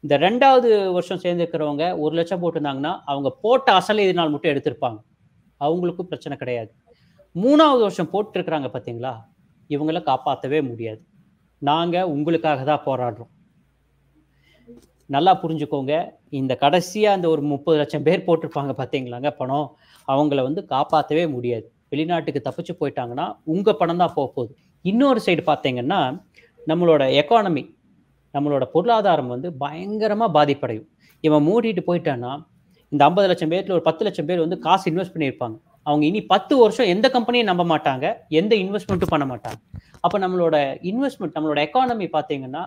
இந்த 2வது வருஷம் சேர்ந்துருக்கிறவங்க 1 லட்சம் போட்டிருந்தாங்கன்னா அவங்க போட்ட அசலை இதனால் மட்டும் எடுத்திருப்பாங்க. அவங்களுக்கும் பிரச்சனை கிடையாது. 3வது வருஷம் போட்டு இருக்கிறாங்க பார்த்தீங்களா, இவங்களை காப்பாற்றவே முடியாது. நாங்க உங்களுக்காக தான் போராடுறோம். நல்லா புரிஞ்சுக்கோங்க. இந்த கடைசியா அந்த ஒரு 30 லட்சம் பேர் போட்டிருப்பாங்க பார்த்தீங்களாங்க பணம், அவங்கள வந்து காப்பாற்றவே முடியாது. வெளிநாட்டுக்கு தப்பிச்சு போயிட்டாங்கன்னா உங்க பணம் தான் போகுது. இன்னொரு சைடு பார்த்தீங்கன்னா நம்மளோட எக்கானமி, நம்மளோட பொருளாதாரம் வந்து பயங்கரமா பாதிப்படையும். இவன் மூடிட்டு போயிட்டான்னா இந்த 50 லட்சம் பேர்ல ஒரு 10 லட்சம் பேர் வந்து காசு இன்வெஸ்ட் பண்ணியிருப்பாங்க. அவங்க இனி 10 வருஷம் எந்த கம்பெனியும் நம்ப மாட்டாங்க, எந்த இன்வெஸ்ட்மெண்ட்டும் பண்ண மாட்டாங்க. அப்ப நம்மளோட இன்வெஸ்ட்மெண்ட், நம்மளோட எக்கானமி பார்த்தீங்கன்னா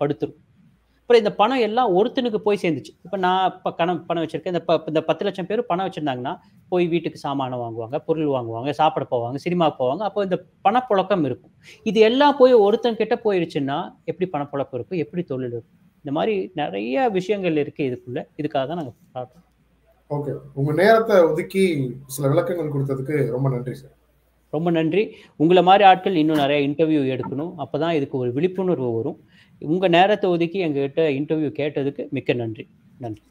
படுத்துரும். அப்புறம் இந்த பணம் எல்லாம் ஒருத்தனுக்கு போய் சேர்ந்துச்சு. இப்போ நான் இப்போ பணம் வச்சிருக்கேன். இந்த 10 லட்சம் பேர் பணம் வச்சிருந்தாங்கன்னா போய் வீட்டுக்கு சாமானம் வாங்குவாங்க, பொருள் வாங்குவாங்க, சாப்பிட போவாங்க, சினிமாவுக்கு போவாங்க. அப்போ இந்த பணப்புழக்கம் இருக்கும். இது எல்லாம் போய் ஒருத்தன் கிட்ட போயிடுச்சுன்னா எப்படி பணப்புழக்கம் இருக்கும், எப்படி தொழில் இருக்கும்? இந்த மாதிரி நிறைய விஷயங்கள் இருக்கு இதுக்குள்ள. இதுக்காக தான் நாங்கள் பார்க்குறோம். ஓகே, உங்க நேரத்தை ஒதுக்கி சில விளக்கங்கள் கொடுத்ததுக்கு ரொம்ப நன்றி சார். ரொம்ப நன்றி. உங்களை மாதிரி ஆட்கள் இன்னும் நிறைய இன்டர்வியூ எடுக்கணும். அப்பதான் இதுக்கு ஒரு விழிப்புணர்வு வரும். உங்க நேரத்தை ஒதுக்கி எங்ககிட்ட இன்டர்வியூ கேட்டதுக்கு மிக்க நன்றி. நன்றி.